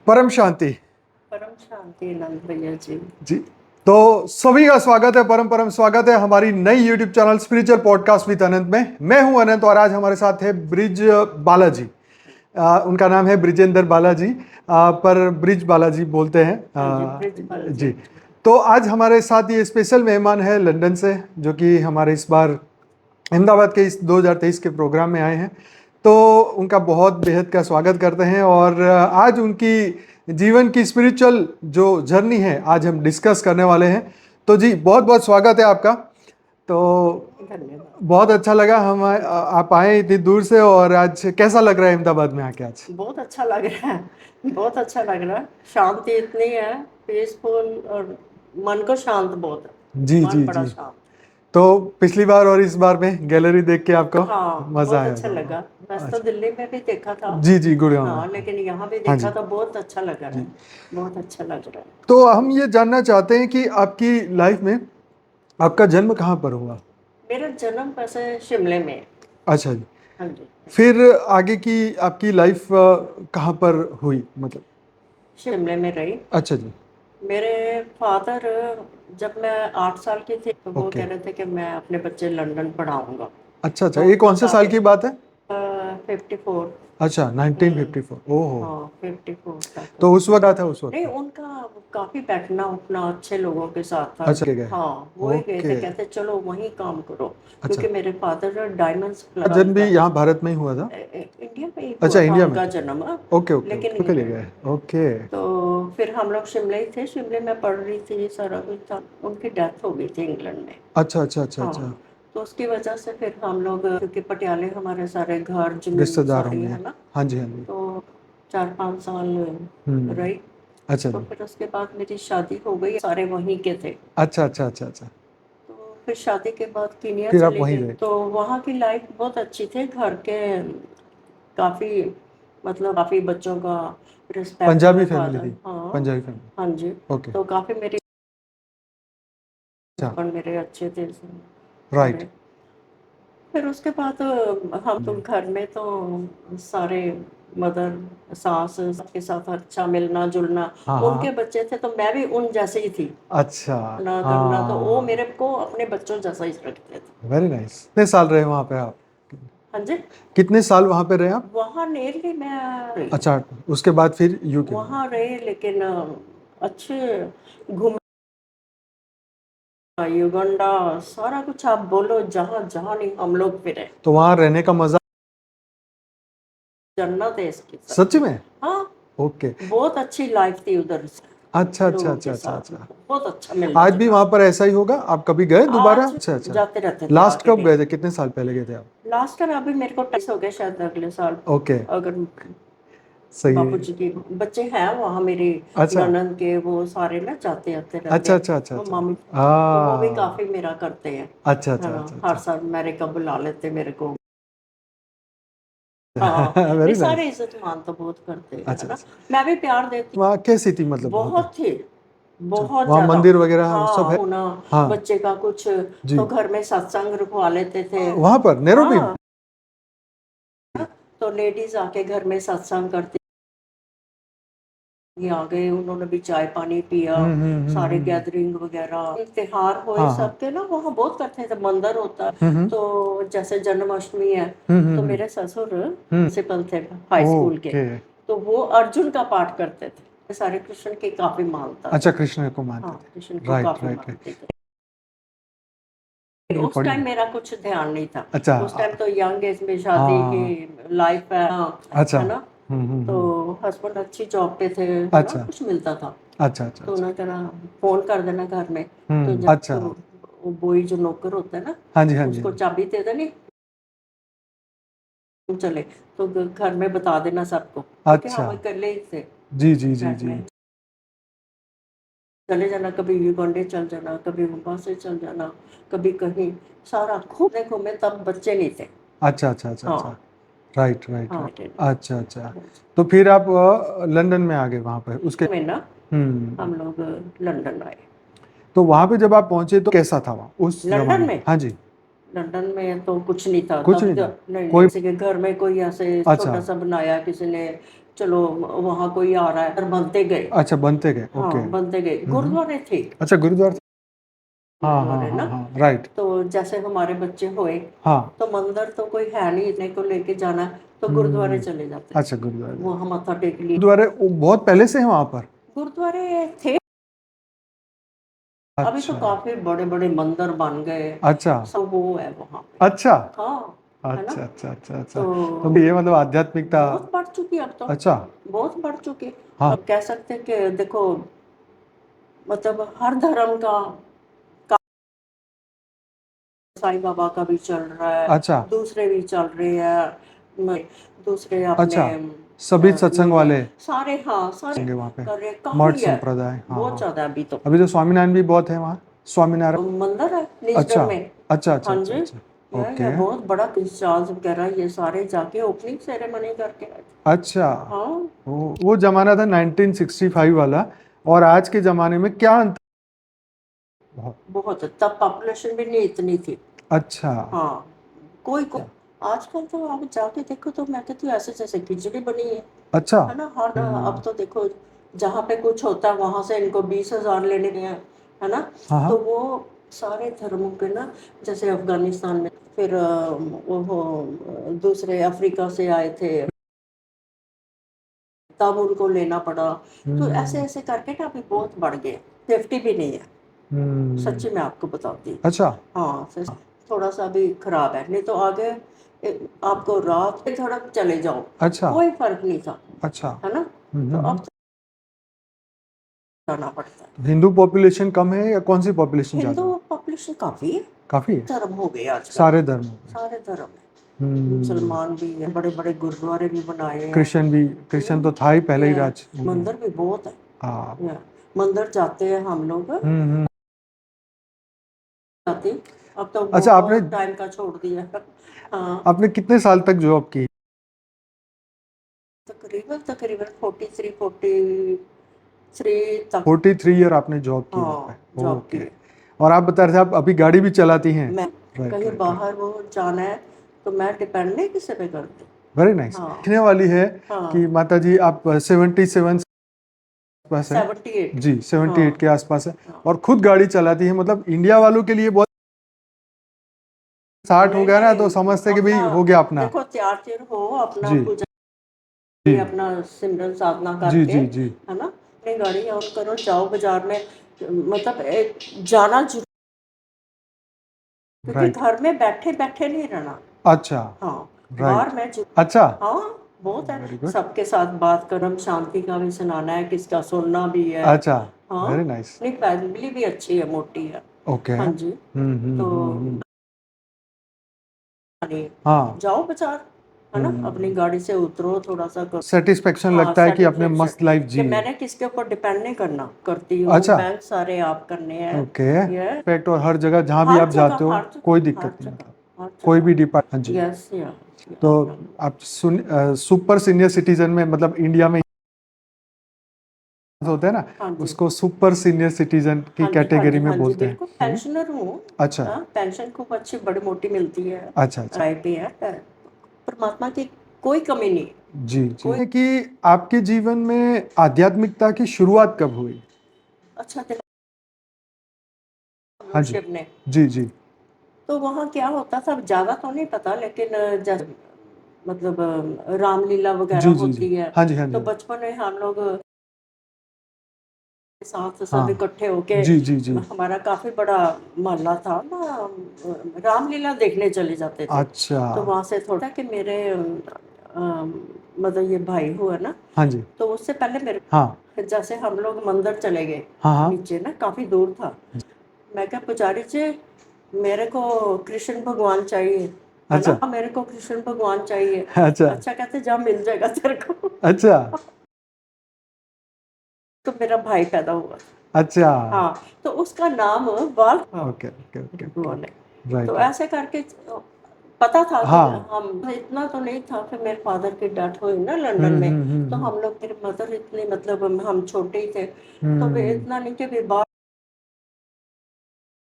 परम शांति। परम शांति आनंद भैया जी। जी, तो सभी का स्वागत है, परम परम स्वागत है हमारी नई YouTube channel spiritual podcast with Anant में। मैं हूं अनंत और आज हमारे साथ है ब्रिज बालाजी। उनका नाम है ब्रिजेंद्र बालाजी, पर ब्रिज बालाजी बोलते हैं। हाँ जी, ब्रिज बालाजी। जी, तो आज हमारे साथ ये स्पेशल मेहमान है लंदन से, जो कि हमारे इस बार अहमदाबाद के इस 2023 के प्रोग्राम में आए हैं। तो उनका बहुत बेहद का स्वागत करते हैं और आज उनकी जीवन की स्पिरिचुअल जो जर्नी है आज हम डिस्कस करने वाले हैं। तो जी, बहुत बहुत स्वागत है आपका। तो धन्यवाद। बहुत अच्छा लगा हम आप आए इतनी दूर से। और आज कैसा लग रहा है अहमदाबाद में आके? आज बहुत अच्छा लग रहा है, बहुत अच्छा लग रहा है। शांति इतनी है, पीसफुल, और मन को शांत बहुत है। जी मन जी बड़ा जी। शांत। तो पिछली बार और इस बार में गैलरी देख के आपको हाँ, मजा बहुत आया अच्छा होगा? लगा। वैसे तो अच्छा। दिल्ली में भी देखा था। जी जी, गुड़गांव हाँ, में। लेकिन यहाँ भी हाँ देखा जी तो बहुत अच्छा लग रहा जी। है, बहुत अच्छा लग रहा है। तो हम ये जानना चाहते हैं कि आपकी लाइफ में आपका जन्म कहाँ पर हुआ? मेरा जन्म वैसे शिमले में है। अच्छा जी। हाँ जी, फिर आगे की आपकी लाइफ कहाँ पर हुई, मतलब? शिमले में रही। अच्छा जी। मेरे फादर, जब मैं 8 साल की थी तो वो ओके। कह रहे थे कि मैं अपने बच्चे लंदन पढ़ाऊंगा। अच्छा अच्छा, तो ये कौन से बता साल के की बात है? 54। अच्छा, 1954। ओहो। हाँ, 54 तक। तो उस वक्त क्या था उस नहीं, वक्त? उनका काफी बैठना उठना अच्छे लोगों के साथ था। अच्छा, गए। हाँ, वो ही गए थे, ओके। कहते चलो वहीं काम करो। अच्छा, क्योंकि मेरे फादर डायमंड्स जन्म भी यहाँ भारत में ही हुआ था? इंडिया में ही अच्छा, हुआ था इंडिया में उनका था। जन्म। ओके ओके लेकिन ओके, ले गए। ओके। तो फिर हम लोग शिमले ही थे, शिमले में पढ़ रही थी, सारा कुछ था। उनकी डेथ हो गई थी इंग्लैंड में। अच्छा अच्छा अच्छा अच्छा। हाँ, तो उसकी वजह से फिर हम लोग, क्योंकि पटियाले हमारे सारे घर जमीन रिश्तेदार सारी होंगे। है ना, हाँ जी हाँ जी। तो 4-5 साल रही। अच्छा तो जी। फिर उसके बाद मेरी शादी हो गई, सारे वहीं के थे। अच्छा अच्छा अच्छा अच्छा। तो फिर शादी के बाद कीनिया फिर आप चली वहीं गई। गए? तो वहाँ की लाइफ बहुत अच्छी थी, घर के काफ़ी, मतलब काफ़ी बच्चों का रिस्पेक्ट पंजाबी मेरे फैमिली फादर। थी? हाँ, पंजाबी फैमिली। हाँ जी। ओके। तो काफ़ी मेरे अच्छा। हस्बैंड मेरे अच्छे थे राइट। सारे। फिर उसके बाद हम तो घर में तो सारे, मदर सास सबके साथ अच्छा मिलना जुलना। हाँ उनके हाँ। बच्चे थे तो मैं भी उन जैसे ही थी। अच्छा। ना करना तो वो हाँ, मेरे को अपने बच्चों जैसा ही रखते थे। Very nice. कितने साल रहे वहाँ पे आप? हाँ जी। कितने साल वहाँ पे रहे आप? वहाँ नियरली मैं रही। अच्छा, उसके बाद फिर यूके में? वहाँ रहे, लेकिन अच्छे घूम, युगांडा, सारा कुछ आप बोलो, जहाँ जहाँ नहीं हम लोग फिरे। तो वहाँ रहने का मजा? जन्नत है इसकी सब। सच में? हाँ, ओके। बहुत अच्छी लाइफ थी उधर अच्छा अच्छा लोगों अच्छा के अच्छा साथ, अच्छा। बहुत अच्छा मिलना आज भी जुलना। वहाँ पर ऐसा ही होगा? आप कभी गए दोबारा? आज अच्छा अच्छा। जाते रहते थे लास्ट आके कब भी। गए थे? कितने साल पहले गए थे आप? लास्ट टाइम अभी मेरे को 28 हो गए, शायद अगले साल। ओके। अगर सही बापू है। जी के बच्चे हैं वहाँ, मेरी अच्छा ननद के, वो सारे ना जाते आते रहते अच्छा हैं। अच्छा अच्छा वो अच्छा। मामी, तो वो भी हाँ। काफी मेरा करते हैं। अच्छा अच्छा हाँ, अच्छा हर अच्छा। साल अमेरिका बुला लेते मेरे को। हाँ, ये वेरी सारे नाइस। इज्जत मान तो बहुत करते हैं, है अच्छा ना। अच्छा। मैं भी प्यार देती, वहाँ कैसी थी, मतलब वहाँ पे? बहुत थी, अच्छा, बहुत वहाँ ज्यादा। मंदिर वगैरह सब हाँ, है? होना हाँ बच्चे का कुछ, जी। तो घर में सत्संग रखवा लेते थे। वहाँ पर नैरोबी? हाँ, तो लेडीज आके घर में सत्संग करती, आ गए, उन्होंने भी चाय पानी पिया, सारे हम्म। गैदरिंग वगैरह, त्योहार हुए हाँ हाँ। सबके ना, वहाँ बहुत करते थे, मंदिर होता। हम्म। तो जैसे जन्माष्टमी है, तो मेरे ससुर हम्म। प्रिंसिपल थे हाई स्कूल के। ओके। तो वो अर्जुन का पाठ करते थे, सारे कृष्ण की काफी मानता अच्छा, थी। कृष्ण को मानते हाँ, कृष्ण थे। को राइट काफी राइट राइट। मानते थे। ये उस पढ़ी टाइम है। मेरा कुछ ध्यान नहीं था। अच्छा उस टाइम तो यंग एज में शादी हाँ। की लाइफ है, हाँ, अच्छा। है ना। तो हस्बैंड अच्छी जॉब पे थे, है ना, अच्छा कुछ मिलता था। अच्छा अच्छा तो अच्छा। उन्होंने कहा फोन कर देना घर में। तो जब अच्छा। तो वो बोई जो नौकर होता है ना, हाँ जी हाँ जी उसको हाँ चाबी दे देनी, तुम चले तो घर में बता देना सबको, जी। क्योंकि अच्छा। हम अकेले ही थे जी जी जी फ्लैट जी। में। चले जाना, कभी युगांडे चल जाना, कभी वहां से चल जाना, कभी कहीं, सारा खूब घूमे, तब बच्चे नहीं थे। अच्छा अच्छा अच्छा अच्छा। हाँ राइट राइट हाँ, राइट। अच्छा अच्छा। तो फिर आप लंदन में आ गए वहाँ पे उसके? में ना हम्म। हम लोग लंदन आए। तो वहाँ पे जब आप पहुँचे तो कैसा था वहाँ उस लंदन जमाने में? में, हाँ जी। लंदन में तो कुछ नहीं था कुछ तब नहीं था? नहीं, कोई? किसी के घर में कोई ऐसे अच्छा। छोटा सा बनाया किसी ने, चलो वहाँ कोई आ रहा है, पर बनते गए। अच्छा, बनते गए, ओके। हाँ, बनते गए। गुरुद्वारे थे, अच्छा, गुरुद्वारा। हाँ हाँ गुरुद्वारे हाँ ना। हाँ, राइट। तो जैसे हमारे बच्चे हुए, हाँ। तो मंदिर तो कोई है नहीं इतने को लेके जाना, तो गुरुद्वारे चले जाते, अच्छा, गुरुद्वारे। वहाँ मत्था टेक लिए। गुरुद्वारे वो बहुत पहले से है वहाँ पर। गुरुद्वारे थे, अभी तो अच्छा काफी बड़े बड़े मंदिर बन गए, अच्छा सब वो है वहाँ पे। अच्छा हाँ, है ना। अच्छा अच्छा अच्छा अच्छा। तो तो ये मतलब आध्यात्मिकता। बहुत बढ़ चुकी है अब तो, अच्छा। बहुत बढ़ चुकी। हाँ। अब कह सकते हैं कि देखो, मतलब हर धर्म का साईं बाबा का भी चल रहा है, अच्छा दूसरे भी चल रहे हैं, दूसरे अपने अच्छा, सभी सत्संग ये वाले सारे, हाँ सारे होंगे वहाँ पे। कर रहे, मठ काफी है, संप्रदाय, हाँ बहुत हाँ। ज्यादा है अभी तो। अभी तो स्वामीनारायण भी बहुत है वहाँ, स्वामीनारायण। मंदिर है अच्छा निजगढ़ में। अच्छा अच्छा हाँ अच्छा जी, अच्छा। ये ओके। बहुत बड़ा चार्ज वगैरह ये सारे जाके ओपनिंग सेरेमनी करके आए थे। अच्छा। हाँ, वो जमाना था 1965 वाला, और आज के जमाने में क्या अंतर। बहुत। बहुत तब पॉपुलेशन भी नहीं इतनी थी। अच्छा हाँ, कोई को आजकल तो आप जाके देखो तो मैं कहती हूँ ऐसे जैसे खिचड़ी बनी अच्छा। है ना। हर अब तो देखो, जहाँ पे कुछ होता है वहां से इनको 20,000 लेने हैं, है ना। हाँ हाँ। तो वो सारे धर्मों के ना, जैसे अफगानिस्तान में, फिर दूसरे अफ्रीका से आए थे, तब उनको लेना पड़ा। तो ऐसे ऐसे करके ना अभी बहुत बढ़ गए, सेफ्टी भी नहीं है, सच्ची मैं आपको बताती हूँ। अच्छा हाँ, फिर थोड़ा सा भी खराब है, नहीं तो आगे आपको रात में थोड़ा चले जाओ, अच्छा कोई फर्क नहीं था, अच्छा। है ना। तो अब तो जाना पड़ता है। हिंदू पॉपुलेशन कम है या कौन सी पॉपुलेशन हिंदू ज्यादा है? पॉपुलेशन काफी है, काफी है। धर्म हो गए आजकल, सारे धर्मों में। सारे धर्म है। मुसलमान भी है, बड़े बड़े गुरुद्वारे भी बनाए हैं। क्रिश्चियन भी, क्रिश्चियन तो था ही पहले ही ये राज। मंदिर भी बहुत है। हाँ। ये मंदिर जाते हैं हम लोग, हम्म। जाते, अब तो अच्छा, आपने बहुत टाइम का छोड़ दिया। हाँ, आपने कितने साल तक जॉब की? तकरीबन तकरीबन 43 43 तक। 43 ईयर आपने जॉब की वहाँ हाँ, पे, जॉब ओके। की। और आप बता रहे थे आप अभी गाड़ी भी चलाती हैं। मैं राइट कहीं राइट राइट। बाहर वो जाना है तो मैं डिपेंड नहीं किसी पे करती। Very nice. हाँ लिखने वाली है कि हाँ, माता जी आप 77 आसपास है। 78। जी, हाँ 78 के आसपास है। हाँ, और खुद गाड़ी चलाती है, मतलब इंडिया वालों के लिए बहुत। 60 हो नहीं गया ना तो नहीं, समझते कि भाई अपना हो गया अपना। देखो, त्यार तीर हो अपना जी पूजा, जी अपना सिमरन साधना जी करके, जी जी। है ना, अपनी गाड़ी ऑन करो, जाओ बाजार में, मतलब जाना जरूर, क्योंकि राइट। घर में बैठे बैठे नहीं रहना। अच्छा। हाँ, बाहर राइट। में अच्छा। हाँ, बहुत है, वेरी गुड। सबके साथ बात करम शांति का भी सुनाना है, किसका सुनना भी है। अच्छा। हाँ, वेरी नाइस। नहीं फैमिली भी अच्छी है, मोटी है। ओके। हाँ जी। तो नहीं, हाँ। जाओ बाजार, है ना, अपनी गाड़ी से उतरो, थोड़ा सा करो। सेटिस्फेक्शन हाँ, लगता है कि आपने सेटिस्फेक्शन मस्त लाइफ कि जी है। मैंने किसके ऊपर डिपेंड नहीं करना, करती हूँ अच्छा। बैंक सारे आप करने हैं। ओके। ये इफेक्ट, और हर जगह जहाँ भी हर आप जाते जगह, हो हर कोई जगह, हर दिक्कत नहीं, मतलब जगह, हर कोई भी जगह। डिपार्ट। हाँ जी। यस या तो आप सुपर सीनियर सिटीजन में, मतलब इंडिया में होते हैं ना, हाँ जी, उसको सुपर सीनियर सिटीजन की हाँ जी, हाँ कैटेगरी जी, में हाँ जी, बोलते हैं। बिल्कुल पेंशनर हूँ। अच्छा हाँ, पेंशन खूब अच्छी बड़ी मोटी मिलती है, अच्छा अच्छा। किराए पे है, परमात्मा की कोई कमी नहीं, जी जी। कोई। कि आपके जीवन में आध्यात्मिकता की शुरुआत कब हुई? अच्छा दिला हाँ जी शिव ने। जी जी तो वहाँ क्या होता था ज्यादा तो नहीं पता, लेकिन जैसे मतलब रामलीला वगैरह जी जी जी। होती है, हाँ जी हाँ तो जी। बचपन में हम लोग साथ सब हाँ इकट्ठे होके, जी जी जी। हमारा काफी बड़ा मोहल्ला था ना, रामलीला देखने चले जाते थे। अच्छा। तो वहां से थोड़ा कि मेरे मतलब ये भाई हुआ ना, हाँ जी। तो उससे पहले मेरे, हाँ जैसे हम लोग मंदिर चले गए, हाँ हाँ। नीचे ना काफी दूर था, मैं क्या पुजारी जी मेरे को कृष्ण भगवान चाहिए, है अच्छा ना, मेरे को कृष्ण भगवान चाहिए। अच्छा अच्छा, कहते जा मिल जाएगा तेरे को। अच्छा तो मेरा भाई पैदा हुआ। अच्छा। हाँ, तो उसका नाम बाल, हाँ, ओके ओके ओके ओके। भगवान है। तो राइट। ऐसे करके पता था कि हाँ। हम, इतना तो नहीं था, फिर मेरे फादर की डेथ हुई ना लंदन में, तो हम्म। हम लोग, मेरे मदर इतने, मतलब हम छोटे ही थे, तो वे हम्म। इतना नहीं कि वे बाहर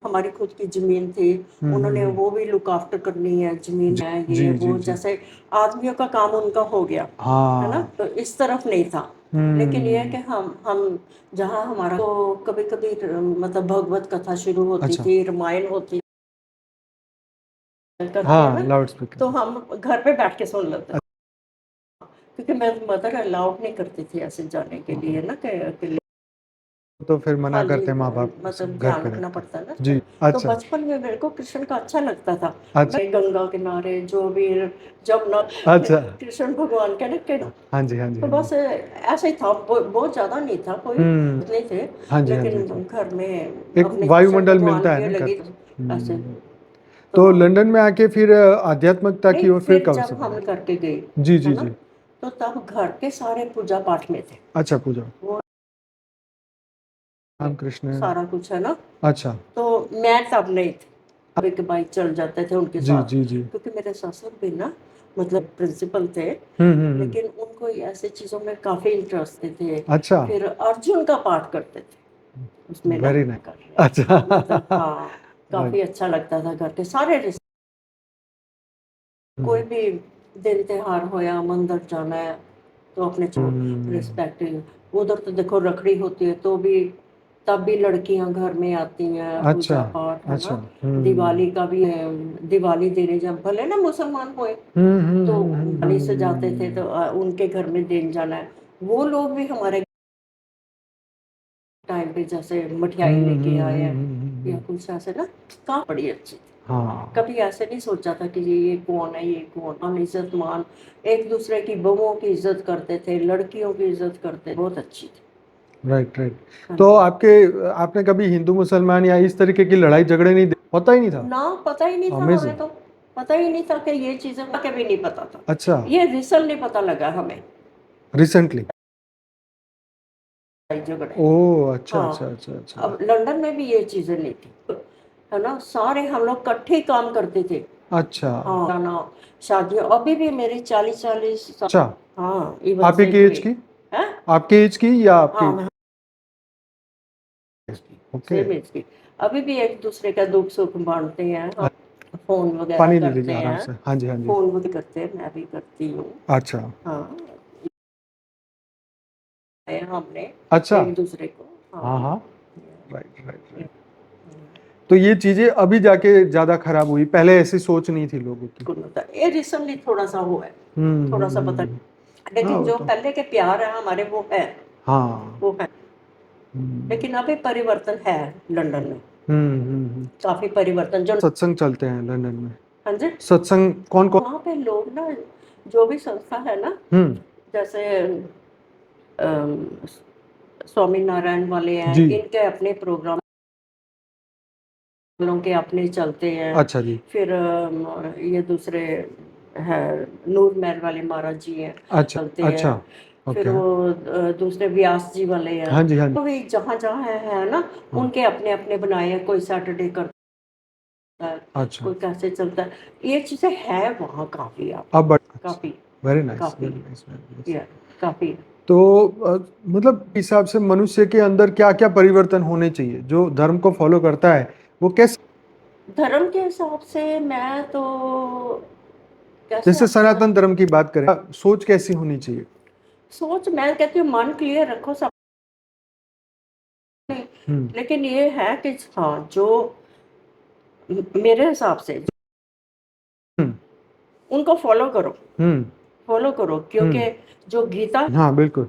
हमारी खुद की जमीन थी, उन्होंने वो भी लुक आफ्टर करनी है, जमीन है जी ये जी वो, जी जैसे आदमियों का काम उनका हो गया है ना, हाँ तो इस तरफ नहीं था। लेकिन ये है कि हम जहाँ हमारा तो कभी कभी मतलब भगवत कथा शुरू होती अच्छा थी, रामायण होती करते हैं हाँ ना, लाउड तो स्पीकर हम घर पे बैठ के सुन लेते थे, क्योंकि मेरी मदर अलाउड नहीं करती थी ऐसे जाने के लिए ना, कि अकेले तो फिर मना खाली करते हैं माँ बाप मतलब घर ध्यान पे रखना रहते पड़ता है ना। हैं जी तो अच्छा बचपन में मेरे को कृष्ण का अच्छा लगता था, अच्छा मैं गंगा किनारे जो भी जमुना अच्छा कृष्ण भगवान के ना के, हाँ जी हाँ जी तो हाँ जी बस ऐसे ही था, बहुत ज्यादा नहीं था, कोई नहीं थे, हाँ जी हाँ जी लेकिन जी घर में एक अपने कृष्ण वायुमंडल भगवान मिलता है की ना घर लगी पे ऐसे। तो तो लंदन में आके फिर आध्यात्मिकता की नहीं, ओर फिर फिर कब से जब हम बढ़े करके गए जी है जी ना, जी तो तब घर के सारे पूजा पाठ में थे, अच्छा पूजा वो राम कृष्ण सारा कुछ है ना। अच्छा तो मैं तब नहीं थी, कभी कभाई चल जाते थे उनके जी साथ, जी जी क्योंकि मेरे ससुर भी ना मतलब प्रिंसिपल थे, हम्म। लेकिन उनको ऐसे चीजों में काफी इंटरेस्ट थे। अच्छा फिर अर्जुन का पाठ करते थे उसमें ना, वेरी नाइस कर रहे हैं। अच्छा मतलब हाँ, काफी अच्छा लगता था, घर के सारे कोई भी दिन त्योहार होया, मंदिर जाना है तो अपने रिस्पेक्ट, उधर तो देखो रखड़ी होती है तो भी तब भी लड़कियां घर में आती हैं, अच्छा पूजा पाठ है अच्छा ना। दिवाली का भी है, दिवाली देने जब भले ना मुसलमान हुए, तो दिवाली से जाते थे तो उनके घर में देने जाना है, वो लोग भी हमारे टाइम पे जैसे मठियाई लेके आए हैं या कुछ ऐसे ना, काम बड़ी अच्छी थी। हाँ कभी ऐसे नहीं सोचा था कि ये कौन है, ये कौन, हम इज्जत मान, एक दूसरे की बहुओं की इज्जत करते थे, लड़कियों की इज्जत करते, बहुत अच्छी थी। राइट राइट हाँ तो जी। आपने कभी हिंदू मुसलमान या इस तरीके की लड़ाई झगड़े नहीं होता ही नहीं था ना, पता ही नहीं था हमें, अमेजिंग तो पता ही नहीं था कि ये चीजें, कभी नहीं पता था, अच्छा ये रिसल नहीं पता लगा हमें रिसेंटली लड़ाई झगड़े। ओह अच्छा अच्छा हाँ, अच्छा अच्छा अब लंदन में भी ये चीजें नहीं थी, है ना, सारे हम लोग इकट्ठे ही काम करते थे। अच्छा हाँ ना, शादियाँ अभी भी मेरी 40 साल, अच्छा हाँ इवन आप ही से की एज हुई की है। आपकी एज की या आपकी हाँ मैं ओके सेम एज की, अभी भी एक दूसरे का दुख सुख बांटते हैं हम, फोन वगैरह पानी ले करते लीजिए आराम हैं, से हाँ जी हाँ जी फोन भी करते हैं, मैं भी करती हूँ। अच्छा हाँ, हमने अच्छा एक दूसरे को, हाँ हाँ हाँ राइट राइट राइट तो ये चीजें अभी जाके ज्यादा खराब हुई पहले ऐसी सोच नहीं थी लोगों की बिल्कुल होता है, ये रिसेंटली थोड़ा सा हुआ है, थोड़ा सा पता, हाँ लेकिन वो जो तो पहले के प्यार है हमारे वो है, हाँ वो है। लेकिन अभी परिवर्तन है लंदन में, काफी परिवर्तन जो, सत्संग चलते हैं लंदन में हाँ जी, सत्संग कौन कौन वहाँ पे लोग ना, जो भी संस्था है ना, जैसे अम, स्वामी नारायण वाले हैं, जी इनके अपने प्रोग्राम वालों के अपने चलते हैं। अच्छा जी फिर ये दूसरे है, नूर महल वाले महाराज जी हैं, अच्छा चलते हैं। अच्छा फिर ओके वो दूसरे व्यास जी वाले हैं, हाँ जी हाँ जी तो भी जहाँ जहाँ है ना, हाँ उनके अपने अपने बनाए हैं, कोई सैटरडे करता है, अच्छा कोई कैसे चलता है, ये चीजें है वहाँ काफी, आप अब काफी वेरी नाइस काफी, वेरी नाइस वेरी नाइस या काफी। तो मतलब हिसाब से मनुष्य के अंदर क्या क्या परिवर्तन होने चाहिए जो धर्म को फॉलो करता है वो कैसे धर्म के हिसाब से मैं तो कैसे जैसे अपना सनातन धर्म की बात करें सोच कैसी होनी चाहिए सोच, मैं कहती हूँ मन क्लियर रखो सब, हम्म लेकिन ये है कि हाँ, जो मेरे हिसाब से हम्म उनको हम्म फॉलो करो, क्योंकि जो गीता हाँ बिल्कुल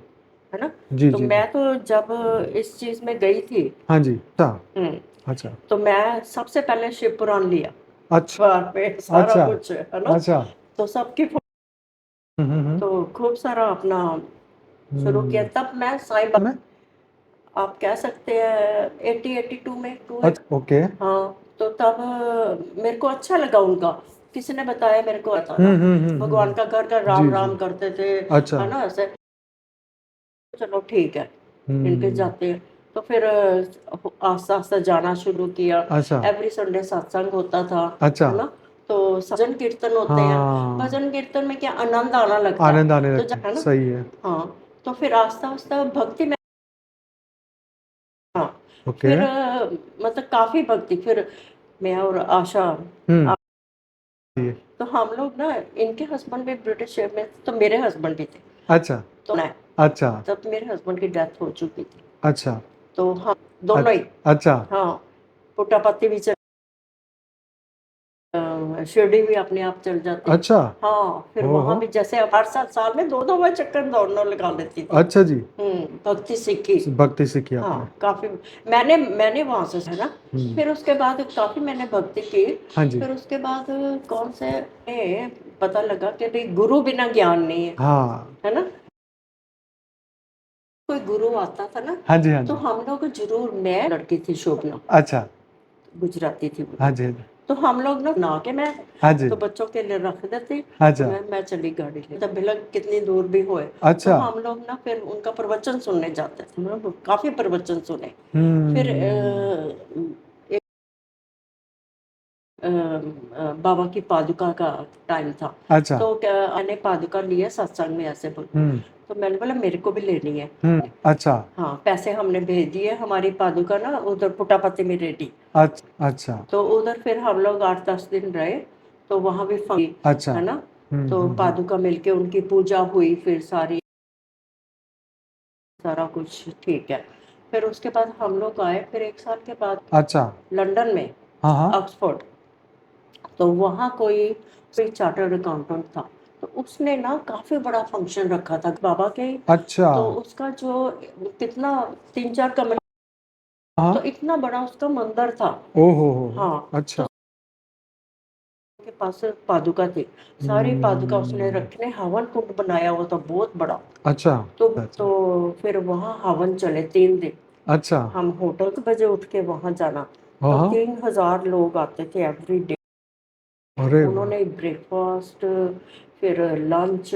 है ना, जी तो जी जी मैं तो जब इस चीज में गई थी, हाँ जी अच्छा हम्म, अच्छा तो मैं सबसे पहले शिव पुराण लिया, अच्छा अखबार पे सारा अच्छा कुछ है ना, अच्छा तो सबकी हम्म तो खूब सारा अपना शुरू किया, हम्म तब मैं साईं बाबा, मैं आप कह सकते हैं 82 में टू है। अच्छा ओके हाँ, तो तब मेरे को अच्छा लगा उनका, किसी ने बताया मेरे को, आता ना भगवान का घर का जी राम जी राम करते थे, अच्छा है ना ऐसे, चलो ठीक है, इनके हम्म जाते हैं। तो फिर आस्ता आस्ता जाना शुरू किया, अच्छा एवरी संडे सत्संग होता था, अच्छा है ना, तो भजन कीर्तन होते हैं, हाँ भजन कीर्तन में क्या आनंद आना लगता आनंद है, आने तो लगता है है ना, सही है हाँ, तो फिर आस्ता आस्ता भक्ति में, हाँ, ओके फिर मतलब काफी भक्ति। फिर मैं और आशा, हम्म। ये, तो हम लोग ना, इनके हस्बैंड भी ब्रिटिश में, तो मेरे हस्बैंड भी थे, अच्छा तो ना अच्छा तब मेरे हस्बैंड की डेथ हो चुकी थी, अच्छा तो हम दोनों ही, अच्छा हाँ, पुट्टापत्ती भी शिरडी भी अपने आप चल जाती। अच्छा। हाँ, फिर ओहो। वहां भी जैसे अब 8 साल में 2 2 बार चक्कर दौड़ना लगा लेती थी। अच्छा जी। भक्ति सीखी। भक्ति सीखी हाँ, आपने। काफी मैंने वहां से, है ना। हम्म। फिर उसके बाद काफी मैंने भक्ति की। हाँ जी। फिर उसके बाद कौन से पता लगा कि भाई गुरु बिना ज्ञान नहीं है, हाँ है ना। कोई गुरु आता था ना, हाँ जी हाँ तो जी। हम लोग जरूर, मैं लड़की थी शोभना, अच्छा। गुजराती थी वो, हाँ जी हाँ जी। तो हम लोग ना ना के मैं, हाँ जी। तो बच्चों के लिए रख देती, अच्छा। तो मैं चली गाड़ी ले, तब भलक कितनी दूर भी होए, तो अच्छा। हम लोग ना फिर उनका प्रवचन सुनने जाते थे। हम लोग काफी प्रवचन सुने। हम्म। फिर एक बाबा की पादुका का टाइम था, अच्छा। तो मैंने पादुका लिया सत्संग में, ऐसे बोल, तो मैंने बोला मेरे को भी लेनी है। अच्छा हाँ, पैसे हमने भेज दिए, हमारी पादुका ना उधर पुट्टापत्ती में रेडी। अच्छा तो उधर फिर हम लोग 8 10 दिन रहे, तो वहां भी अच्छा। है ना। तो पादुका मिलके उनकी पूजा हुई, फिर सारा कुछ ठीक है। फिर उसके बाद हम लोग आए, फिर 1 साल के बाद अच्छा। लंदन में, हाँ हाँ। ऑक्सफोर्ड, तो वहाँ कोई चार्टर्ड अकाउंटेंट था, तो उसने ना काफी बड़ा फंक्शन रखा था बाबा के। अच्छा। तो उसका जो कितना 3 4 कमरे, हाँ। तो इतना बड़ा उसका मंदिर था। ओहो हो। हाँ, अच्छा। तो के पास पादुका थी, सारी पादुका उसने रखने, हवन कुंड बनाया हुआ था बहुत बड़ा। अच्छा तो फिर वहाँ हवन चले 3 दिन। अच्छा। हम होटल के बजे उठ के वहाँ जाना, तो हाँ। 3000 लोग आते थे एवरी डे। अरे वाह। उन्होंने ब्रेकफास्ट, फिर लंच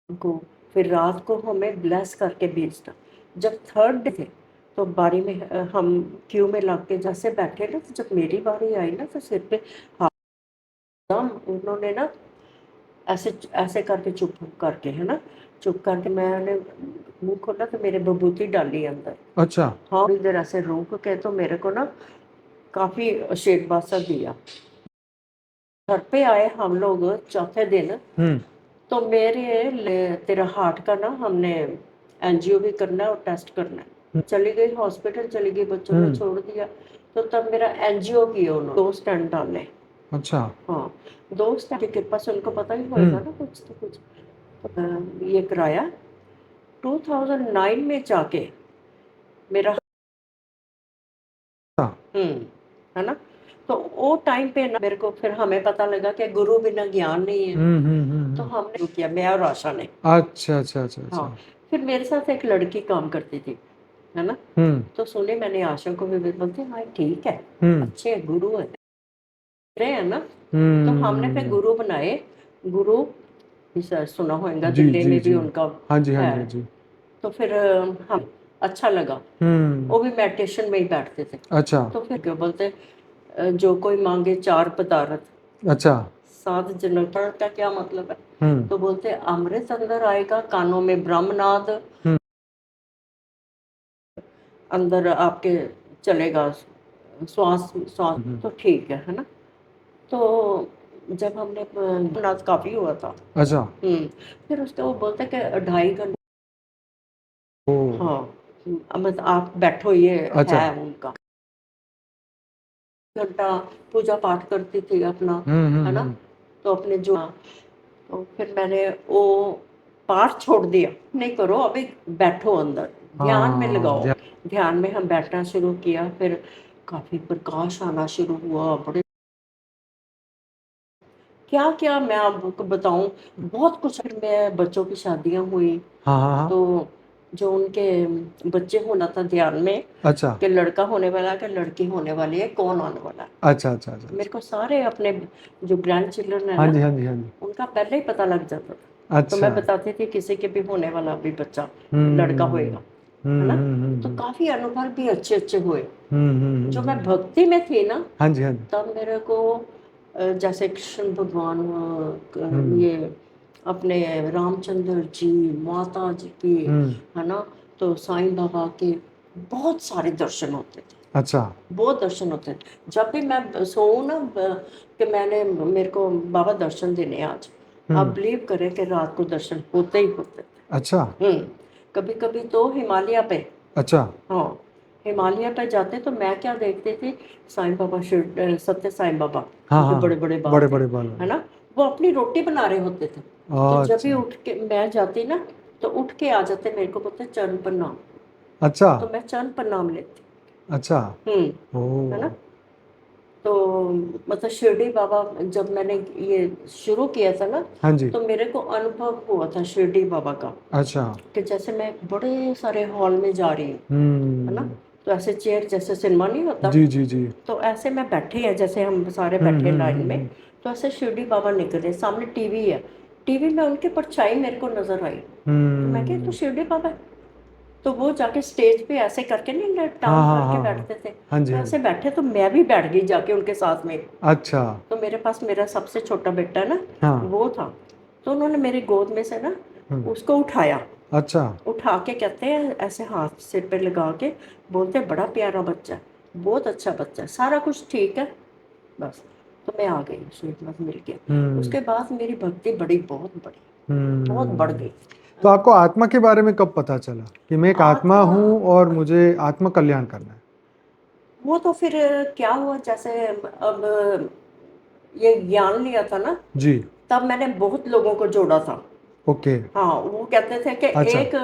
को, फिर रात को हमें ब्लेस करके भेजना। जब थर्ड डे थे, तो बारी में हम क्यू में लग के जैसे बैठे ना, तो जब मेरी बारी आई ना, तो सिर पे हाथ, उन्होंने ना ऐसे ऐसे करके चुप करके, है ना, चुप करके मैंने मुंह खोला, तो मेरे बबूती डाली अंदर। अच्छा। हाँ, इधर ऐसे रोक के, तो मेरे को ना काफी आशीर्वाद सा दिया। घर पे आए हम लोग चौथे दिन, तो तेरा हार्ट का ना हमने एंजियो भी करना है और टेस्ट करना है। चली गई हॉस्पिटल, चली गई, बच्चों ने छोड़ दिया, तो तब मेरा एंजियो किया उन्होंने, 2 स्टेंट डाले। अच्छा। हाँ, 2 स्टेंट की कृपा से उनको पता ही होएगा ना कुछ तो कुछ, तो ये कराया 2009 में जाके मेरा, है ना। तो वो टाइम पे ना मेरे को, फिर हमें पता लगा कि गुरु बिना ज्ञान नहीं है, तो हमने शुरू किया, मैं और आशा ने। अच्छा अच्छा अच्छा हाँ, अच्छा। फिर मेरे साथ एक लड़की काम करती थी, है ना। तो सुने मैंने आशा को भी बोलते, हाँ ठीक है, अच्छे गुरु है, रहे हैं ना। तो हमने फिर गुरु बनाए। गुरु सुना होगा, जी दिल्ली जी में भी जी। उनका हाँ जी हाँ है। जी हाँ जी। तो फिर हम, अच्छा लगा, वो भी मेडिटेशन में ही बैठते थे। अच्छा तो फिर क्यों बोलते, जो कोई मांगे 4 पदार्थ, अच्छा। 7 जन्म का क्या मतलब है। तो बोलते अमृत अंदर आएगा, कानों में ब्रह्मनाद अंदर आपके चलेगा, श्वास श्वास, तो ठीक है ना। तो जब हमने ब्रह्मनाद काफी हुआ था। अच्छा। फिर उसके वो बोलते कि 2.5 घंटे, ओ। हाँ, मतलब आप बैठो, ये अच्छा। है उनका घंटा, पूजा पाठ करती थी अपना, है ना। तो अपने जो, तो फिर मैंने वो पाठ छोड़ दिया, नहीं करो अभी, बैठो अंदर, ध्यान में लगाओ। ध्यान में हम बैठना शुरू किया, फिर काफी प्रकाश आना शुरू हुआ, बड़े क्या क्या मैं आपको बताऊं, बहुत कुछ। फिर मैं बच्चों की शादियां हुई, हाँ। तो जो उनके बच्चे होना था ध्यान में, अच्छा कि लड़का होने वाला है कि लड़की होने वाली है, कौन आने वाला है। अच्छा अच्छा अच्छा। मेरे को सारे अपने जो ग्रैंड चिल्ड्रन है हाँ ना, जी हाँ जी हाँ जी। उनका पहले ही पता लग जाता था। तो अच्छा। मैं बताती थी किसी के भी होने वाला अभी बच्चा लड़का होएगा, है ना। तो काफी अनुभव भी अच्छे अच्छे हुए। जो मैं भक्ति में थी ना, हाँ जी हाँ जी। तब मेरे को जैसे कृष्ण भगवान, ये अपने रामचंद्र जी, माता जी की, है ना, तो साईं बाबा के बहुत सारे दर्शन होते थे, अच्छा। बहुत दर्शन होते थे। जब भी मैं सोऊं ना कि मैंने मेरे को बाबा दर्शन देने आज, आप बिलीव करें कि रात को दर्शन होते ही होते थे। अच्छा। कभी कभी तो हिमालय पे, अच्छा। हाँ हिमालय पे जाते तो मैं क्या देखती थी, साईं बाबा सत्य साईं बाबा, हाँ उनके हाँ, बड़े बड़े बाल बड़े थे, बड़े बाल है वाले। ना, वो अपनी रोटी बना रहे होते थे। तो जब भी अच्छा। उठ के मैं जाती ना, तो उठ के आ जाते, मेरे को बोलते चरण प्रणाम, अच्छा। तो मैं चरण प्रणाम लेती। अच्छा। हम्म, ओ। है ना। तो मतलब शिरडी बाबा जब मैंने ये शुरू किया था ना, हाँ जी। तो मेरे को अनुभव हुआ था शिरडी बाबा का, अच्छा। कि जैसे मैं बड़े सारे हॉल में जा रही हूँ, है ना, हम्म। तो ऐसे चेयर जैसे सिनेमा नहीं होता, जी जी जी। तो ऐसे मैं बैठी है, जैसे हम सारे बैठे लाइन में, हम्म। तो ऐसे शिरडी बाबा निकले, सामने टीवी है, टीवी में उनकी परछाई मेरे को नजर आई। तो मैं कही तो हम्म। शिरडी बाबा है। तो वो जाके स्टेज पे ऐसे करके नहीं हाँ टांग हाँ करके हाँ हाँ। बैठते थे, हाँ जी तो हाँ ऐसे जी। बैठे, तो मैं भी बैठ गई जाके उनके साथ में। अच्छा। तो मेरे पास मेरा सबसे छोटा बेटा है ना, हाँ। वो था, तो उन्होंने मेरी गोद में से ना हम्म। उसको उठाया, अच्छा। उठा के कहते हैं ऐसे हाथ सिर पे लगा के, बोलते बड़ा प्यारा बच्चा है, बहुत अच्छा बच्चा है, सारा कुछ ठीक है, बस। तो मैं आ गई, आशीर्वाद मिल गया। हम्म। उसके बाद मेरी भक्ति बड़ी, बहुत बड़ी, बहुत बढ़ हम्म। गई, है तो ना। आपको आत्मा के बारे में कब पता चला कि मैं एक आत्मा आत्मा, हूँ और मुझे आत्म कल्याण करना है? वो तो फिर क्या हुआ, जैसे अब ये ज्ञान लिया था ना, जी। तब मैंने बहुत लोगों को जोड़ा था। ओके। हाँ, वो कहते थे कि अच्छा। एक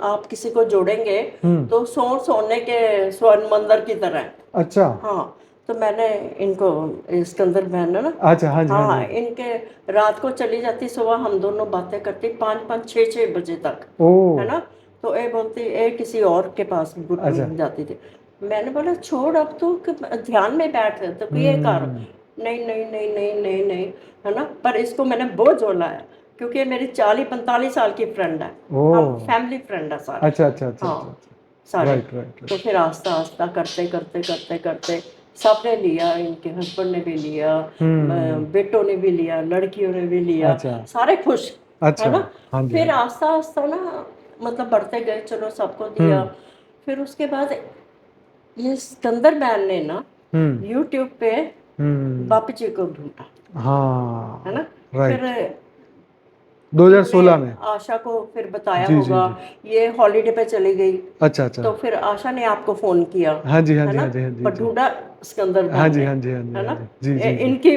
आप किसी को जोड़ेंगे हम्म। तो सोने के स्वर्ण मंदिर की तरह है। अच्छा। हाँ, तो मैंने इनको, सिकंदर बहन है ना, अच्छा। हाँ जी हाँ जी हाँ हाँ जी। इनके, रात को चली जाती, सुबह हम दोनों बातें करती 5-5 6-6 बजे तक, ओ। है ना। तो ये बोलती, ये किसी और के पास अच्छा। जाती थी। मैंने बोला छोड़ अब तो, ध्यान में बैठ, तो ये कर, हम्म। नहीं नहीं नहीं नहीं नहीं नहीं, है ना। पर इसको मैंने बहुत जोड़ा है, क्योंकि ये मेरी 40-45 साल की फ्रेंड है, ओ। हम फैमिली फ्रेंड है सारे। अच्छा अच्छा अच्छा हाँ अच्छा अच्छा। सारे। राइट राइट तो राइट। फिर आस्ता आस्ता करते करते करते करते सबने लिया, इनके हस्बैंड ने भी लिया, हम्म। बेटों ने भी लिया, लड़कियों ने भी लिया, अच्छा। सारे खुश, है अच्छा। ना। हाँ जी हाँ फिर जी। आस्ता आस्ता ना, मतलब बढ़ते गए, चलो सबको दिया। हम्म। फिर उसके बाद ये सिकंदर मैन ने ना हम्म। यूट्यूब पे हम्म। बापू जी को ढूंढा, है हाँ। ना। फिर राइट। इन्होंने 2016 में। आशा को फिर बताया जी जी होगा, जी। ये हॉलीडे पे चली गई, अच्छा अच्छा। तो फिर आशा ने आपको फोन किया, हाँ जी हाँ है जी ना। हाँ जी हाँ जी पर जी। ढूंढा सिकंदर हाँ मैन जी ने, हाँ जी हाँ जी है हाँ ना। जी जी जी जी। इनकी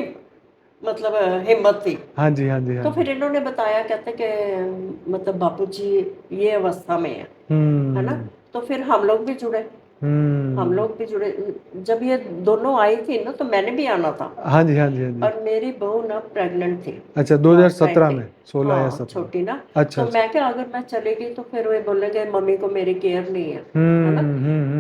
मतलब हिम्मत थी। हाँ जी हाँ जी हाँ तो जी। फिर इन्होंने बताया, कहते कि मतलब बापू जी ये अवस्था में है ना। हम्म। तो फिर हम लोग भी जुड़े, हम हम्म। लोग भी जुड़े। जब ये दोनों आई थी ना, तो मैंने भी आना था, हाँ जी हाँ जी हाँ जी। और मेरी बहू ना प्रेग्नेंट थी अच्छा, लास्ट टाइम 2017 पे, में, 16 या हाँ 17? छोटी ना। अच्छा तो अच्छा। मैं क्या, अगर मैं चली गई तो फिर वे बोलेंगे मम्मी को मेरी केयर नहीं है ना।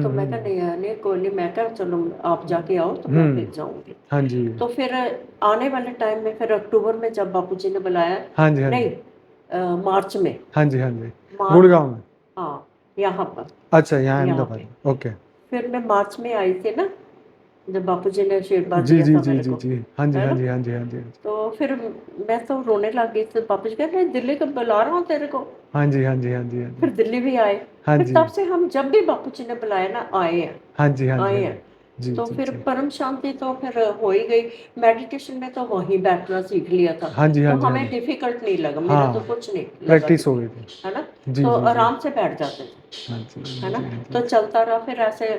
तो मैं क्या, नहीं नहीं कोई नहीं, मैं क्या चलो आप जाके आओ, तो मैं हम्म। फिर जाऊंगी। हाँ जी तो फिर आने वाले टाइम में, फिर अक्टूबर में जब बापूजी ने बुलाया, हाँ जी हाँ नहीं जी मार्च में, हाँ जी हाँ जी। मार्च, गुड़गांव में। हाँ यहाँ पर, अच्छा, यहाँ यहाँ अहमदाबाद पे। में, ओके। फिर मैं मार्च में आई थी ना, जब बापूजी ने आशीर्वाद जी दिया जी था जी मेरे जी को, जी। हाँ जी है हाँ ना। जी हाँ जी हाँ जी तो फिर मैं तो रोने लग गई, तो बापूजी कह रहे दिल्ली का बुला रहा हूँ तेरे को। हाँ जी हाँ जी हाँ जी हाँ फिर जी दिल्ली भी आए। हाँ फिर जी तब से हम जब भी बापूजी ने बुलाया ना, आए हैं, हाँ जी हाँ जी आए हाँ हैं। जी जी तो जी फिर जी। परम शांति तो फिर हो ही गई। मेडिटेशन में तो वहीं बैठना सीख लिया था, हाँ जी हाँ तो जी हाँ हमें जी। डिफिकल्ट नहीं लगा, मेरा तो हाँ, कुछ नहीं लगा प्रैक्टिस हो गई थी। डिफिकल्ट, है ना। जी तो जी जी। आराम से बैठ जाते थे, हाँ जी है हाँ ना। जी हाँ तो जी चलता रहा फिर ऐसे।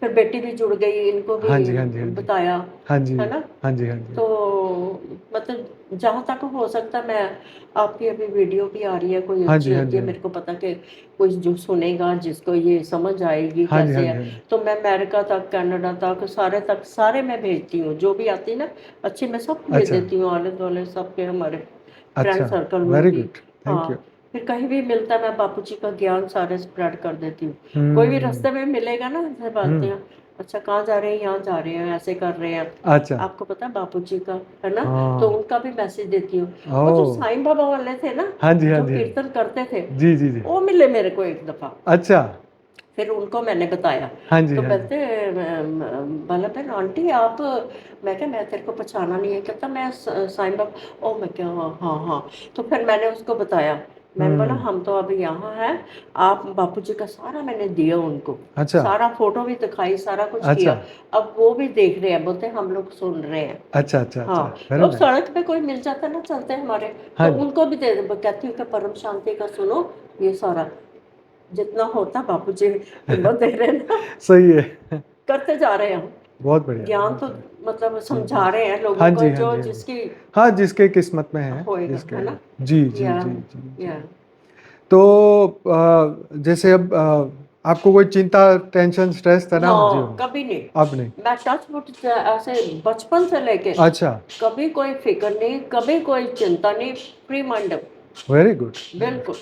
फिर बेटी भी जुड़ गई, इनको भी हाँ जी हाँ जी हाँ जी बताया, हाँ जी है ना। हाँ जी हाँ जी। तो मतलब जहाँ तक हो सकता, मैं आपकी अभी वीडियो भी आ रही है, कोई हाँ अच्छी जी हाँ आती जी है, हाँ जी मेरे को पता कि कोई जो सुनेगा, जिसको ये समझ आएगी हाँ जी हाँ कैसे जी है, हाँ जी। तो मैं अमेरिका तक, कनाडा तक, सारे मैं भेजती हूँ, जो भी आती है ना अच्छी, मैं सब भेज अच्छा देती हूँ, आले दुआले सबके, हमारे फ्रेंड अच्छा। सर्कल में वेरी भी। गुड। थैंक हाँ, यू। फिर कहीं भी मिलता है, मैं बापूजी का ज्ञान सारे स्प्रेड कर देती हूँ। कोई भी हम्म। रास्ते में मिलेगा ना, ऐसे बोलते हम्म। हैं, अच्छा कहाँ जा रहे हैं, यहाँ जा रहे हैं, ऐसे कर रहे हैं, अच्छा। आपको पता है बापूजी का, है ना। तो हाँ। उनका भी मैसेज देती हूँ। वो जो ओ। साईं बाबा वाले थे ना, हाँ जी हाँ जो जी हाँ कीर्तन करते थे, जी जी जी जी। वो मिले मेरे को एक दफा। अच्छा। फिर उनको मैंने बताया, हाँ जी तो हाँ जी बोलते बोला बहन आंटी आप, मैं क्या, मैं तेरे को पहचाना नहीं है, कहता मैं साईं बाबा। ओ मैं क्या, हाँ हाँ हाँ। तो फिर मैंने उसको बताया मैंने बोला हम तो अभी यहाँ हैं, आप बापूजी का सारा मैंने दिया उनको, अच्छा सारा फोटो भी दिखाई, सारा कुछ किया। अच्छा अब वो भी देख रहे हैं, बोलते हम लोग सुन रहे हैं। अच्छा अच्छा अच्छा, हाँ, वेरी तो नाइस। सड़क पे कोई मिल जाता है ना, चलते हैं हमारे, हाँ तो जी, उनको भी दे कहती हूँ कि परम शांति का सुनो, ये सारा जितना होता बापूजी हिम्मत दे रहे हैं ना, सही है। करते जा रहे हैं हम। बहुत बढ़िया, ज्ञान बहुत तो बढ़िया। मतलब जी जी। समझा रहे हैं लोगों हाँ को, जी हाँ जो जी हाँ जी। जिसकी हाँ, जिसके किस्मत में है, होएगा, जिसके, है ना। जी जी या जी जी जी। या तो जैसे अब आपको कोई चिंता, टेंशन, स्ट्रेस, नो, तनाव जीवन में? कभी नहीं। अब नहीं। मैं टच वुड ऐसे बचपन से लेके अच्छा, कभी कोई फिक्र नहीं, कभी कोई चिंता नहीं, फ्री माइंड। Very good. बिल्कुल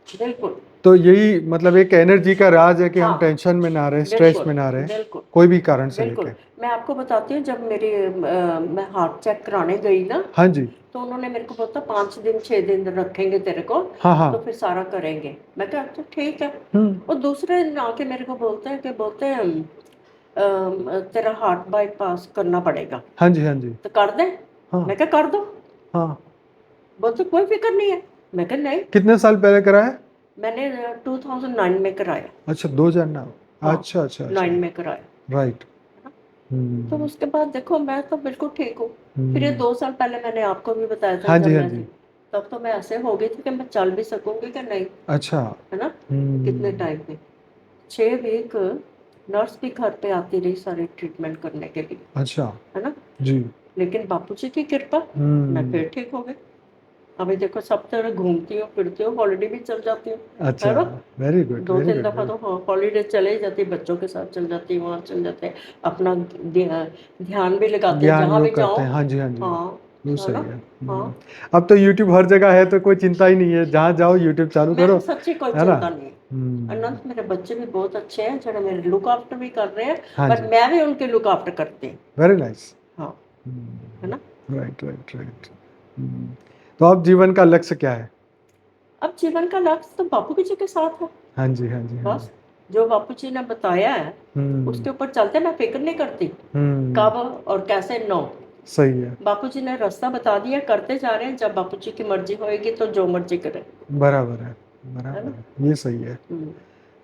बिल्कुल। तो यही मतलब एक एनर्जी का राज है कि हम हाँ, टेंशन में ना रहे, स्ट्रेस बिल्कुल में ना रहे, बिल्कुल कोई भी कारण से बिल्कुल। लेके। मैं आपको बताती हूँ, जब मेरी मैं हार्ट चेक कराने गई ना, हाँ जी। तो उन्होंने मेरे को बोला 5 दिन 6 दिन रखेंगे तेरे को, हाँ हाँ। तो फिर सारा करेंगे। मैं कहा तो ठीक है। हम्म। और दूसरे दिन आके मेरे को बोलते हैं तेरा हार्ट बाईपास करना पड़ेगा, हाँ जी हाँ जी। तो कर दे। हाँ मैं क्या कर दो, हाँ। बोलते कोई फिक्र नहीं है। मैं कहा नहीं। कितने साल पहले कराया? मैंने 2009 में कराया। अच्छा, 2009। हाँ, अच्छा अच्छा अच्छा। 9 में कराया। राइट। तो हम्म उसके बाद देखो मैं तो बिल्कुल ठीक हूँ। फिर ये हम्म। 2 साल पहले मैंने आपको भी बताया था, हाँ जब जी हाँ मैं थी, जी। तब तो मैं ऐसे हो गई थी कि मैं चल भी सकूंगी कि नहीं, अच्छा। है ना। कितने हम्म। टाइम में 6 वीक नर्स भी घर पे आती रही सारे ट्रीटमेंट करने के लिए, अच्छा। है ना। जी। लेकिन बापूजी की कृपा, मैं हम्म। फिर ठीक हो गई। अभी देखो सब तरह घूमती हूँ फिरती हूँ, हॉलीडे भी चल जाती हूँ, अच्छा, है ना। वेरी गुड दो वेरी तीन गुड दफा वेरी। तो हॉलीडे चले ही जाती, बच्चों के साथ चल जाती, वहाँ चल जाते, अपना ध्यान भी लगाते ज्ञान जहाँ भी योग करते जाओ। हैं, हाँ जी हाँ जी। हाँ, वो है ना। सही है। हाँ, अब तो यूट्यूब हर जगह है, तो कोई चिंता ही नहीं है, जहाँ जाओ यूट्यूब चालू मैं करो, सच्ची कोई है ना। चिंता नहीं है। अनंत मेरे बच्चे भी बहुत अच्छे हैं, जो मेरे लुक आफ्टर भी कर रहे हैं, हाँ पर जी, मैं भी उनके लुक आफ्टर करती हूँ। Very nice. हाँ, है ना। Right right right. तो अब जीवन का लक्ष्य क्या है? अब जीवन का लक्ष्य तो बापू जी के साथ है। हाँ जी हाँ जी हाँ जी। बस जो बापू जी ने बताया है हम्म उसके ऊपर चलते, मैं फिक्र नहीं करती हम्म। कब और कैसे, नो। सही है। बापू जी ने रास्ता बता दिया, करते जा रहे हैं, जब बापू जी की मर्जी होएगी तो जो मर्जी करें, बराबर है, है बराबर ना। है, ये सही है। हम्म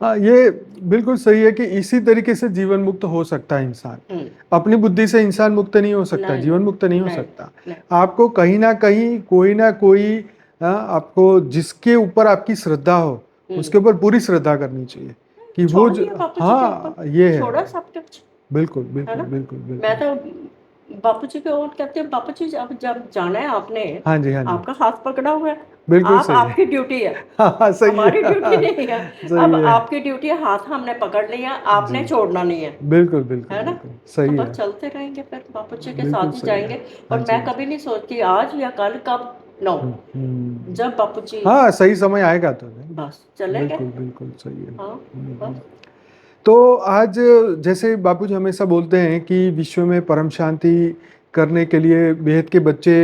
हाँ, ये बिल्कुल सही है कि इसी तरीके से जीवन मुक्त हो सकता है इंसान। हम्म। अपनी बुद्धि से इंसान मुक्त नहीं हो सकता, नहीं जीवन मुक्त नहीं हो नहीं सकता। नहीं। आपको कहीं ना कहीं कोई ना कोई, आपको जिसके ऊपर आपकी श्रद्धा हो, हम्म। उसके ऊपर पूरी श्रद्धा करनी चाहिए कि वो छोड़ दिया बापू जी के ऊपर, हाँ, ये छोड़ा है। सब कुछ, बिल्कुल है बिल्कुल ना। बिल्कुल मैं बिल्कुल। तो बापू जी के ओर कहती हूँ, बापू जी अब जब जाना है आपने, हाँ जी हाँ जी। आपका हाथ पकड़ा हुआ है, बिल्कुल आप, सही है। आपकी ड्यूटी है, हाँ हाँ, सही है। हमारी ड्यूटी नहीं है। सही अब है। आपकी ड्यूटी है, हाथ हमने पकड़ लिया, जी, आपने छोड़ना नहीं है, बिल्कुल बिल्कुल है ना। बिल्कुल तो सही बस है। चलते रहेंगे, फिर बापू जी के बिल्कुल साथ ही सही है। जाएंगे। हाँ और जी मैं हाँ जी। कभी नहीं सोचती आज या कल, कब, नो, हम्म। जब बापू जी, हाँ, सही समय आएगा तो नहीं। बस चलेंगे। बिल्कुल बिल्कुल सही है। हाँ, बस। तो आज जैसे बापूजी हमेशा बोलते हैं कि विश्व में परम शांति करने के लिए बेहद के बच्चे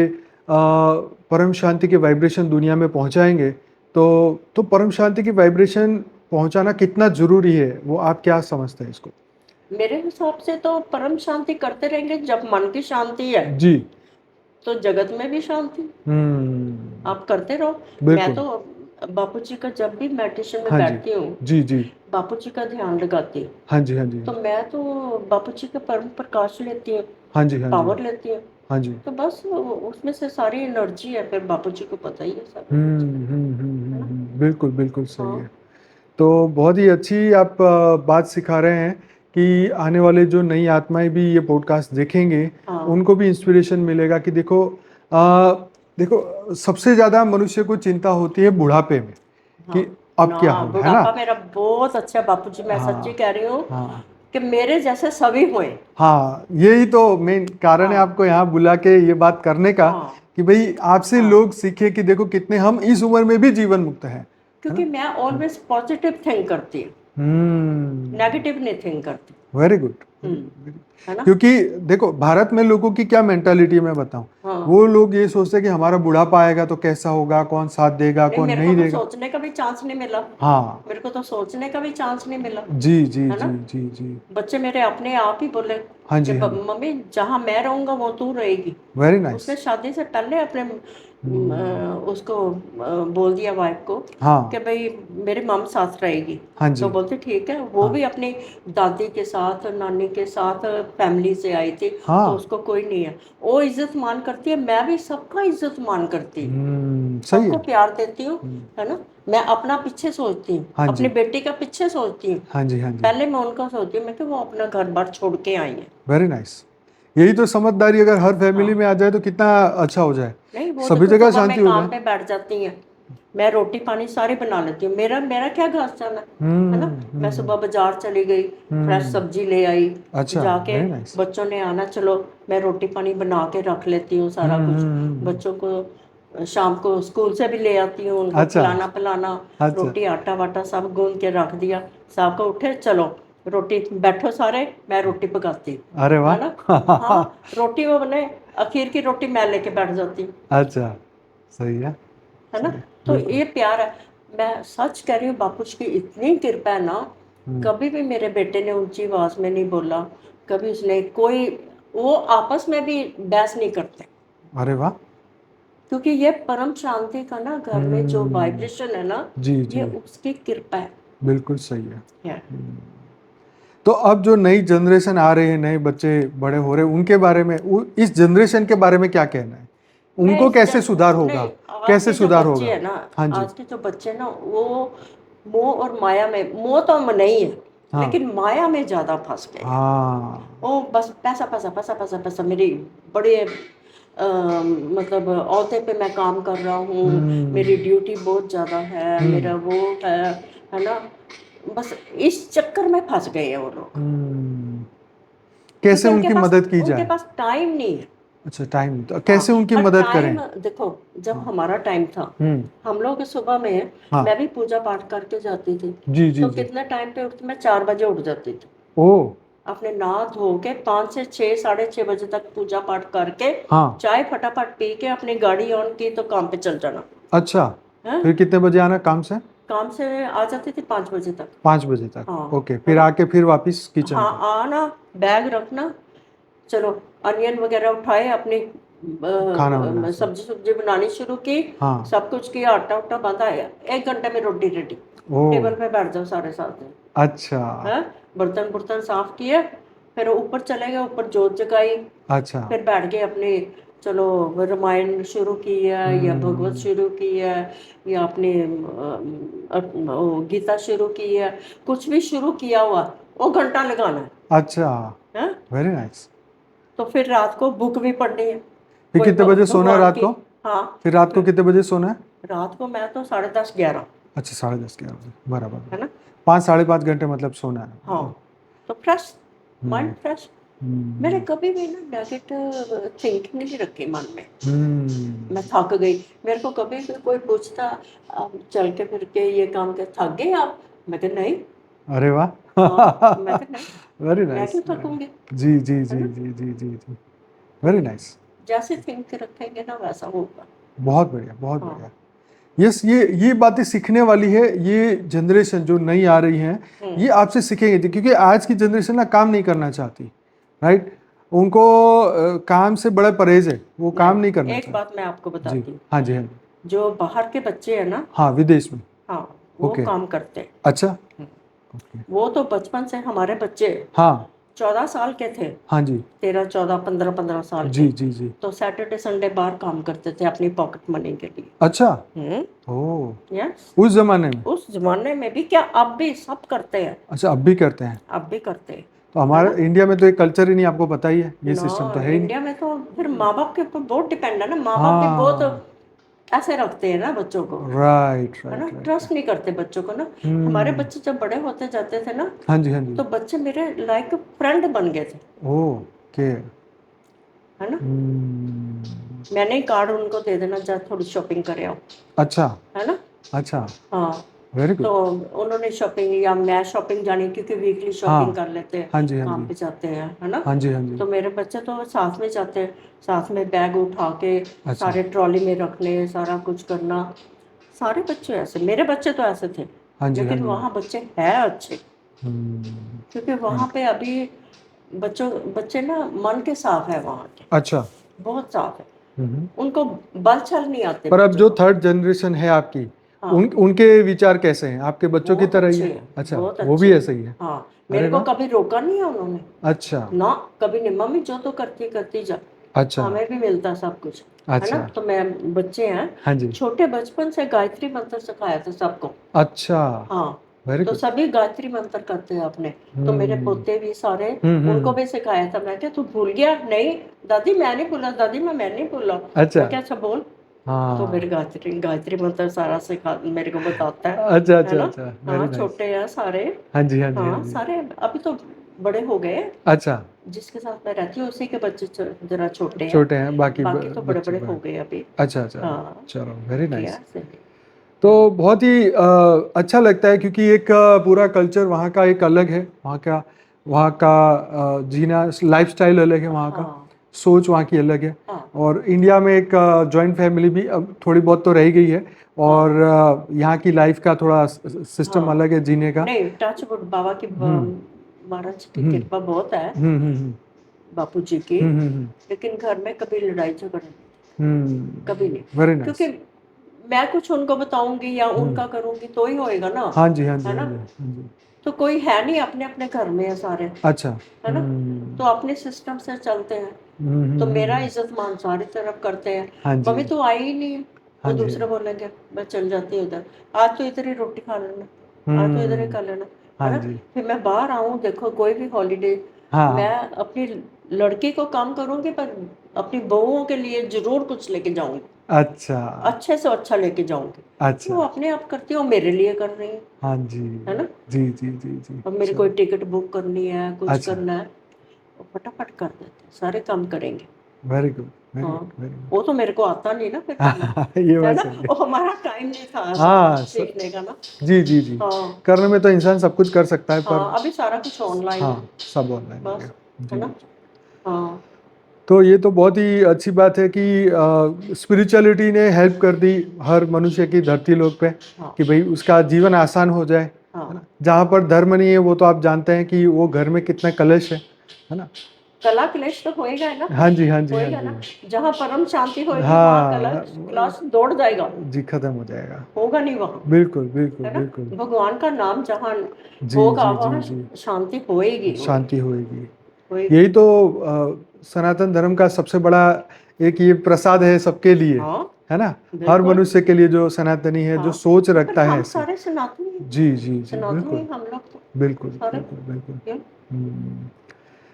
परम शांति के वाइब्रेशन दुनिया में पहुंचाएंगे, तो परम शांति की वाइब्रेशन पहुंचाना कितना जरूरी है, वो आप क्या समझते हैं इसको? मेरे हिसाब से तो परम शांति करते रहेंगे, जब मन की शांति है जी। तो जगत में भी शांति, हम्म। आप करते रहो। मैं बिल्कुल। तो बापू जी का जब भी मेडिटेशन में हाँ जी बैठती हूँ, जी जी। बापू जी का ध्यान लगाती हूँ, हाँ जी हाँ जी। तो मैं तो बापू जी का परम प्रकाश लेती हूँ, हाँ जी हाँ जी। पावर लेती हूँ। हाँ जी। तो बस उसमें से सारी एनर्जी है, फिर बापू जी को पता ही है सारा कुछ, है ना। बिल्कुल बिल्कुल सही हाँ है। तो बहुत ही अच्छी आप बात सिखा रहे हैं कि आने वाले जो नई आत्माएं भी ये पॉडकास्ट देखेंगे, हाँ उनको भी इंस्पिरेशन मिलेगा कि देखो, देखो सबसे ज़्यादा मनुष्य को चिंता होती है बुढ़ापे में हाँ। कि अब ना, क्या होगा, है ना। बुढ़ापा मेरा बहुत अच्छा बापू जी, मैं सच्ची हाँ कह रही हूँ हाँ कि मेरे जैसे सभी हुए। हाँ, यही तो मेन कारण है हाँ आपको यहाँ बुला के ये बात करने का, हाँ कि भाई आपसे हाँ। लोग सीखे कि देखो कितने हम इस उम्र में भी जीवन मुक्त हैं, है क्योंकि ना। मैं ऑलवेज पॉजिटिव थिंक करती हूँ, हम्म। नेगेटिव नहीं थिंक करती। वेरी गुड है ना। क्योंकि देखो भारत में लोगों की क्या मेंटालिटी मैं बताऊं, हाँ वो लोग ये सोचते हैं कि हमारा बुढ़ापा आएगा तो कैसा होगा, कौन साथ देगा नहीं, कौन मेरे को नहीं तो देगा। सोचने का भी चांस नहीं मिला। हाँ मेरे को तो सोचने का भी चांस नहीं मिला। जी जी है जी ना। जी जी। बच्चे मेरे अपने आप ही बोले हाँ कि जी हाँ जी। मम्मी जहाँ मैं रहूंगा वो तू रहेगी। Very nice. उसने शादी से पहले अपने उसको बोल दिया वाइफ को कि हाँ भाई मेरी मम साथ रहेगी। हाँ तो जी बोलते ठीक है, वो भी हाँ अपनी दादी के साथ नानी के साथ फैमिली से आई थी। तो हाँ। उसको कोई नहीं है, वो इज्जत मान करती है, मैं भी सबका इज्जत मान करती हूँ, सही सबको है। प्यार देती हूँ। हम्म, है ना। मैं अपना पीछे सोचती हूँ, हाँ अपनी जी बेटी का पीछे सोचती हूँ। हाँ जी हाँ जी। पहले मैं उनका सोचती हूँ, मैं कि वो अपना घर बार छोड़ के आई है। Very nice. यही तो समझदारी अगर हर फैमिली हाँ में आ जाए तो कितना अच्छा हो जाए, नहीं, वो सभी देखो जगह सुबह शांति में हो काम जाए। पे बैठ जाती हैं, मैं रोटी पानी सारी बना लेती हूँ, मेरा मेरा क्या घास जाना है ना। मैं सुबह बाजार चली गई, फ्रेश हम्म। सब्जी ले आई, अच्छा जाके वेरी नाइस। बच्चों ने आना, चलो मैं रोटी पानी बना के रख लेती हूँ सारा कुछ। बच्चों को शाम को स्कूल से भी ले आती हूँ, उनको अच्छा खिलाना पिलाना, अच्छा। रोटी आटा वाटा सब गूंद के रख दिया। साहब को उठे चलो रोटी, बैठो सारे, मैं रोटी पकाती हूँ। अरे है ना। हाँ, वाह। रोटी वो बने, आखिर की रोटी मैं लेके बैठ जाती हूँ। अच्छा सही है। है ना। सही है तो बिल्कुल। ये प्यार है। मैं सच कह रही हूँ, बापूश की इतनी कृपा है ना। हम्म, कभी भी मेरे बेटे ने ऊंची आवाज में नहीं बोला, कभी उसने कोई, वो आपस में भी बहस नहीं करते, अरे वाह। क्योंकि ये परम शांति का ना घर में जो हम्म, वाइब्रेशन है ना, जी ये जी उसकी कृपा है। बिल्कुल सही है। है। तो अब जो नई जनरेशन आ रही है, नए बच्चे बड़े हो रहे हैं, उनके बारे में इस जनरेशन के बारे में क्या कहना है, मैं उनको इस कैसे जन सुधार होगा, नहीं, आज कैसे के जो सुधार बच्चे होगा। है ना, हाँ जी। आज के जो बच्चे ना, वो मोह और माया में, मोह तो हम नहीं है, हाँ लेकिन माया में ज्यादा फंस गए हैं। हाँ। ओ बस पैसा पैसा पैसा पैसा पैसा, मेरी बड़े मतलब औहदे पे मैं काम कर रहा हूँ, मेरी हम्म ड्यूटी बहुत ज़्यादा है, हम्म मेरा वो है ना। बस इस चक्कर में फंस गए हैं वो लोग, हम्म। कैसे क्योंकि उनकी मदद की उनके जाए। पास टाइम नहीं है। अच्छा टाइम, तो हाँ, कैसे उनकी और मदद करें। टाइम देखो, जब हाँ। हमारा टाइम था, हम्म। हम लोग सुबह में, हाँ मैं भी पूजा पाठ करके जाती थी। जी जी तो जी। कितने टाइम पे उठती, मैं 4 बजे उठ जाती थी, ओ। अपने नहा धो के 5 से 6, 6:30 बजे तक पूजा पाठ करके, हाँ। चाय फटाफट पी के अपनी गाड़ी ऑन की तो काम पे चल जाना। अच्छा, है। फिर कितने बजे आना काम से। काम से आ जाती थी 5 बजे तक। 5 बजे तक। हाँ। ओके, है फिर ना। आके फिर वापस किचन हाँ, पे। आना, बैग रखना, चलो अनियन वगैरह उठाए, अपनी खाना वाना से। सब्जी सुब्जी बनानी शुरू की, हाँ। सब कुछ किया, आटा उटा बांधा, 1 घंटे में रोटी रेडी, ओ। टेबल पे बैठ जाओ 7:30 अच्छा है। बर्तन बुर्तन साफ किए, फिर ऊपर चले गए, ऊपर जोत जगाई, अच्छा। फिर बैठ गए अपने, चलो रामायण शुरू की है, या भगवत हम्म। शुरू की है, या अपने गीता शुरू की है, कुछ भी शुरू किया हुआ, वो घंटा लगाना अच्छा है। Very nice. तो फिर रात को बुक भी पढ़नी है, फिर कोई कितने बजे सोना है भगवान रात की। को। हाँ। फिर रात को फिर कितने बजे सोना है। रात को मैं तो 10:30, 11। अच्छा 10:30 11 बजे, बराबर। है ना। 5 5.5 घंटे मतलब सोना हाँ, है। तो फ्रेश, हम्म माइंड फ्रेश। मैंने हम्म कभी भी ना नेगेटिव थिंकिंग नहीं रखी मन में। हम्म। मैं थक गई, मेरे को कभी भी कोई पूछता, चल के फिर के ये काम के थक गए आप, मैं कहा नहीं। अरे वाह। हाँ, मैं कहा नहीं, वेरी मैं नाइस। क्यों थकूंगी। जी जी है जी ना। जी जी जी जी। Very nice. जैसे थिंक रखेंगे ना वैसा होगा। बहुत बढ़िया बहुत हाँ। बढ़िया। यस, ये बातें सीखने वाली है, ये जनरेशन जो नई आ रही है, हम्म। ये आपसे सीखेंगे, क्योंकि आज की जनरेशन ना काम नहीं करना चाहती, राइट। उनको काम से बड़ा परहेज है, वो काम नहीं नहीं, करना एक बात चाहते। मैं आपको जी बताती हूँ, हाँ जी हाँ जी। जो बाहर के बच्चे हैं ना, हाँ विदेश में। हाँ, वो ओके। काम करते हैं। अच्छा। हम्म। ओके। वो तो बचपन से, हमारे बच्चे हाँ 14 साल के थे, हाँ जी 13, 14, 15, 15 साल जी के, जी जी। तो सैटरडे संडे बाहर काम करते थे अपनी पॉकेट मनी के लिए। अच्छा। हम्म। ओ। यस। उस जमाने में। उस जमाने में भी क्या, अब भी सब करते हैं, अच्छा अब भी करते हैं। अब भी करते हैं। तो है हमारे ना। इंडिया में तो ये कल्चर ही नहीं, आपको पता ही है, ये ना, सिस्टम तो है ही नहीं। इंडिया में तो फिर माँ बाप के ऊपर बहुत डिपेंड है ना, माँ बाप भी हाँ बहुत ऐसे रखते हैं ना बच्चों को। राइट है ना, राइट राइट। ट्रस्ट नहीं करते बच्चों को ना। हमारे हम्म। बच्चे जब बड़े होते जाते थे ना, हाँ जी हाँ जी। तो बच्चे मेरे लाइक फ्रेंड बन गए थे। ओके। है ना। हम्म। मैंने ही कार्ड उनको दे देना, जा थोड़ी शॉपिंग करे आओ। अच्छा है ना। अच्छा। हाँ, वेरी गुड। तो उन्होंने शॉपिंग या मैं शॉपिंग जानी, क्योंकि वीकली शॉपिंग हाँ कर लेते हैं, हाँ जी, हाँ काम जी, पे जाते हैं, है ना। हाँ जी, हाँ जी। तो मेरे बच्चे तो साथ में जाते हैं, साथ में बैग उठा के अच्छा। सारे ट्रॉली में रखने, सारा कुछ करना। सारे बच्चे ऐसे, मेरे बच्चे तो ऐसे थे, हाँ जी, हाँ लेकिन जी। वहाँ बच्चे हैं अच्छे, हम्म, क्योंकि वहाँ पे अभी बच्चे ना मन के साफ है वहाँ के, अच्छा। बहुत साफ है। हम्म। उनको बल छल नहीं आते पर अब बच्चों जो को। थर्ड जनरेशन है आपकी, हाँ, उनके विचार कैसे हैं? आपके बच्चों की बहुत तरह ही अच्छे है? हैं, अच्छा, बहुत वो अच्छे भी हैं। ऐसे ही है। हाँ, अरे मेरे को वाह। कभी रोका नहीं है उन्होंने अच्छा। ना, कभी नहीं। मम्मी जो तो करती जा, अच्छा। हमें भी मिलता सब कुछ, है ना। अच्छा। तो मैं, बच्चे हैं हाँ जी। छोटे, बचपन से गायत्री मंत्र सिखाया था सबको। अच्छा। हाँ, वेरी तो गुड। सभी गायत्री मंत्र करते हैं अपने। तो मेरे हम्म पोते भी सारे, उनको हम्म। भी सिखाया था। मैं क्या तू भूल गया? नहीं दादी मैं नहीं भूला, दादी मैं नहीं भूला। अच्छा। मैं क्या, अच्छा बोल। तो मेरे हाँ। गायत्री गायत्री मंत्र सारा सिखा, मेरे को बताता अच्छा है अच्छा ना। अच्छा, हाँ, वेरी नाइस। छोटे हैं सारे। हाँ जी, हाँ जी, हाँ हाँ, जी। सारे अभी तो बड़े हो गए हैं। अच्छा। जिसके साथ मैं रहती हूँ उसी के बच्चे जरा छोटे हैं, छोटे हैं, बाकी बाकी तो बड़े बच्चे बड़े हो बड़े। गए अभी। अच्छा अच्छा। हाँ, चलो, वेरी किया नाइस। सही। तो हाँ बहुत ही अच्छा लगता है, क्योंकि एक पूरा कल्चर वहाँ का एक अलग है। वहाँ का जीना, लाइफस्टाइल अलग है वहाँ का, हाँ सोच वहाँ की अलग है। हाँ और इंडिया में एक जॉइंट फैमिली भी अब थोड़ी बहुत तो रह गई है, और हाँ यहाँ की लाइफ का थोड़ा सिस्टम हाँ। अलग है जीने का। नहीं, टच वुड, बाबा की हम्म महाराज की हम्म कृपा बहुत है, हम्म। बापू जी की। हम्म। लेकिन घर में कभी लड़ाई झगड़े नहीं, कभी नहीं। वेरी क्योंकि नाइस। मैं कुछ उनको बताऊंगी या हम्म। उनका करूंगी तो ही होएगा ना, हाँ जी, हाँ जी, है हाँ ना। जी, हाँ जी। तो कोई है नहीं, अपने अपने घर में है सारे, अच्छा। है ना। हम्म तो अपने सिस्टम से चलते हैं। तो हम्म। मेरा इज्जत मान सारी तरफ करते हैं। हाँ जी, मम्मी तो आई ही नहीं है, हाँ वो जी। दूसरे बोलेंगे, मैं चल जाती हूँ उधर, आज तो इधर ही रोटी खा लेना, आज तो इधर ही हम्म। खा लेना, है हाँ ना। जी। फिर मैं बाहर आऊँ, देखो कोई भी हॉलीडे, हाँ मैं हाँ। अपनी लड़की को काम करूंगी, पर अपनी बहुओं के लिए जरूर कुछ लेके जाऊंगी, अच्छा अच्छे से अच्छा लेके जाऊंगी। अच्छा। वो अपने आप करती है, वो मेरे लिए कर रही हाँ जी। है ना। जी जी जी जी। अब मेरी कोई चलो। टिकट बुक करनी है, कुछ अच्छा। करना है, वो फटाफट कर देते हैं, सारे काम करेंगे। वेरी गुड, वेरी हाँ, गुड, वेरी गुड। वो तो मेरे को आता नहीं ना फिर करना, ये है बात ना। सही है। वो हमारा टाइम नहीं था ऐसा हाँ सीखने का ना। जी जी जी। हाँ करने में तो इंसान सब कुछ कर सकता है, पर हाँ, अभी सारा कुछ ऑनलाइन हाँ, है, सब ऑनलाइन हो बस, गया। जी है ना। जी। हाँ तो ये तो बहुत ही अच्छी बात है कि स्पिरिचुअलिटी ने हेल्प कर दी हर मनुष्य की धरती लोक पे, हाँ कि भाई उसका जीवन आसान हो जाए, है ना। हाँ। जहाँ पर धर्म नहीं है, वो तो आप जानते हैं कि वो घर में कितना कलेश है ना। कला क्लेश तो होएगा है ना, हाँ जी, हाँ जी, हाँ होएगा जी। ना। जहाँ परम शांति होएगी वहाँ कला हाँ, क्लास दौड़ जाएगा, जी, खत्म हो जाएगा। होगा नहीं वहाँ, बिल्कुल बिल्कुल है ना। बिल्कुल। भगवान का नाम जहाँ जी होगा जी जी वहाँ जी। शांति होएगी, होएगी, शांति होएगी। होएगी। यही तो सनातन धर्म का सबसे बड़ा एक ये प्रसाद है सबके लिए, हाँ, है ना। हर बिल्कुल। मनुष्य के लिए जो सनातनी है, जो हाँ, सोच पर रखता है हम ऐसी। सारे सनातनी हैं, जी जी जी, सनातनी बिल्कुल हैं हम लोग तो बिल्कुल सारे। बिल्कुल बिल्कुल। क्यों? हम्म।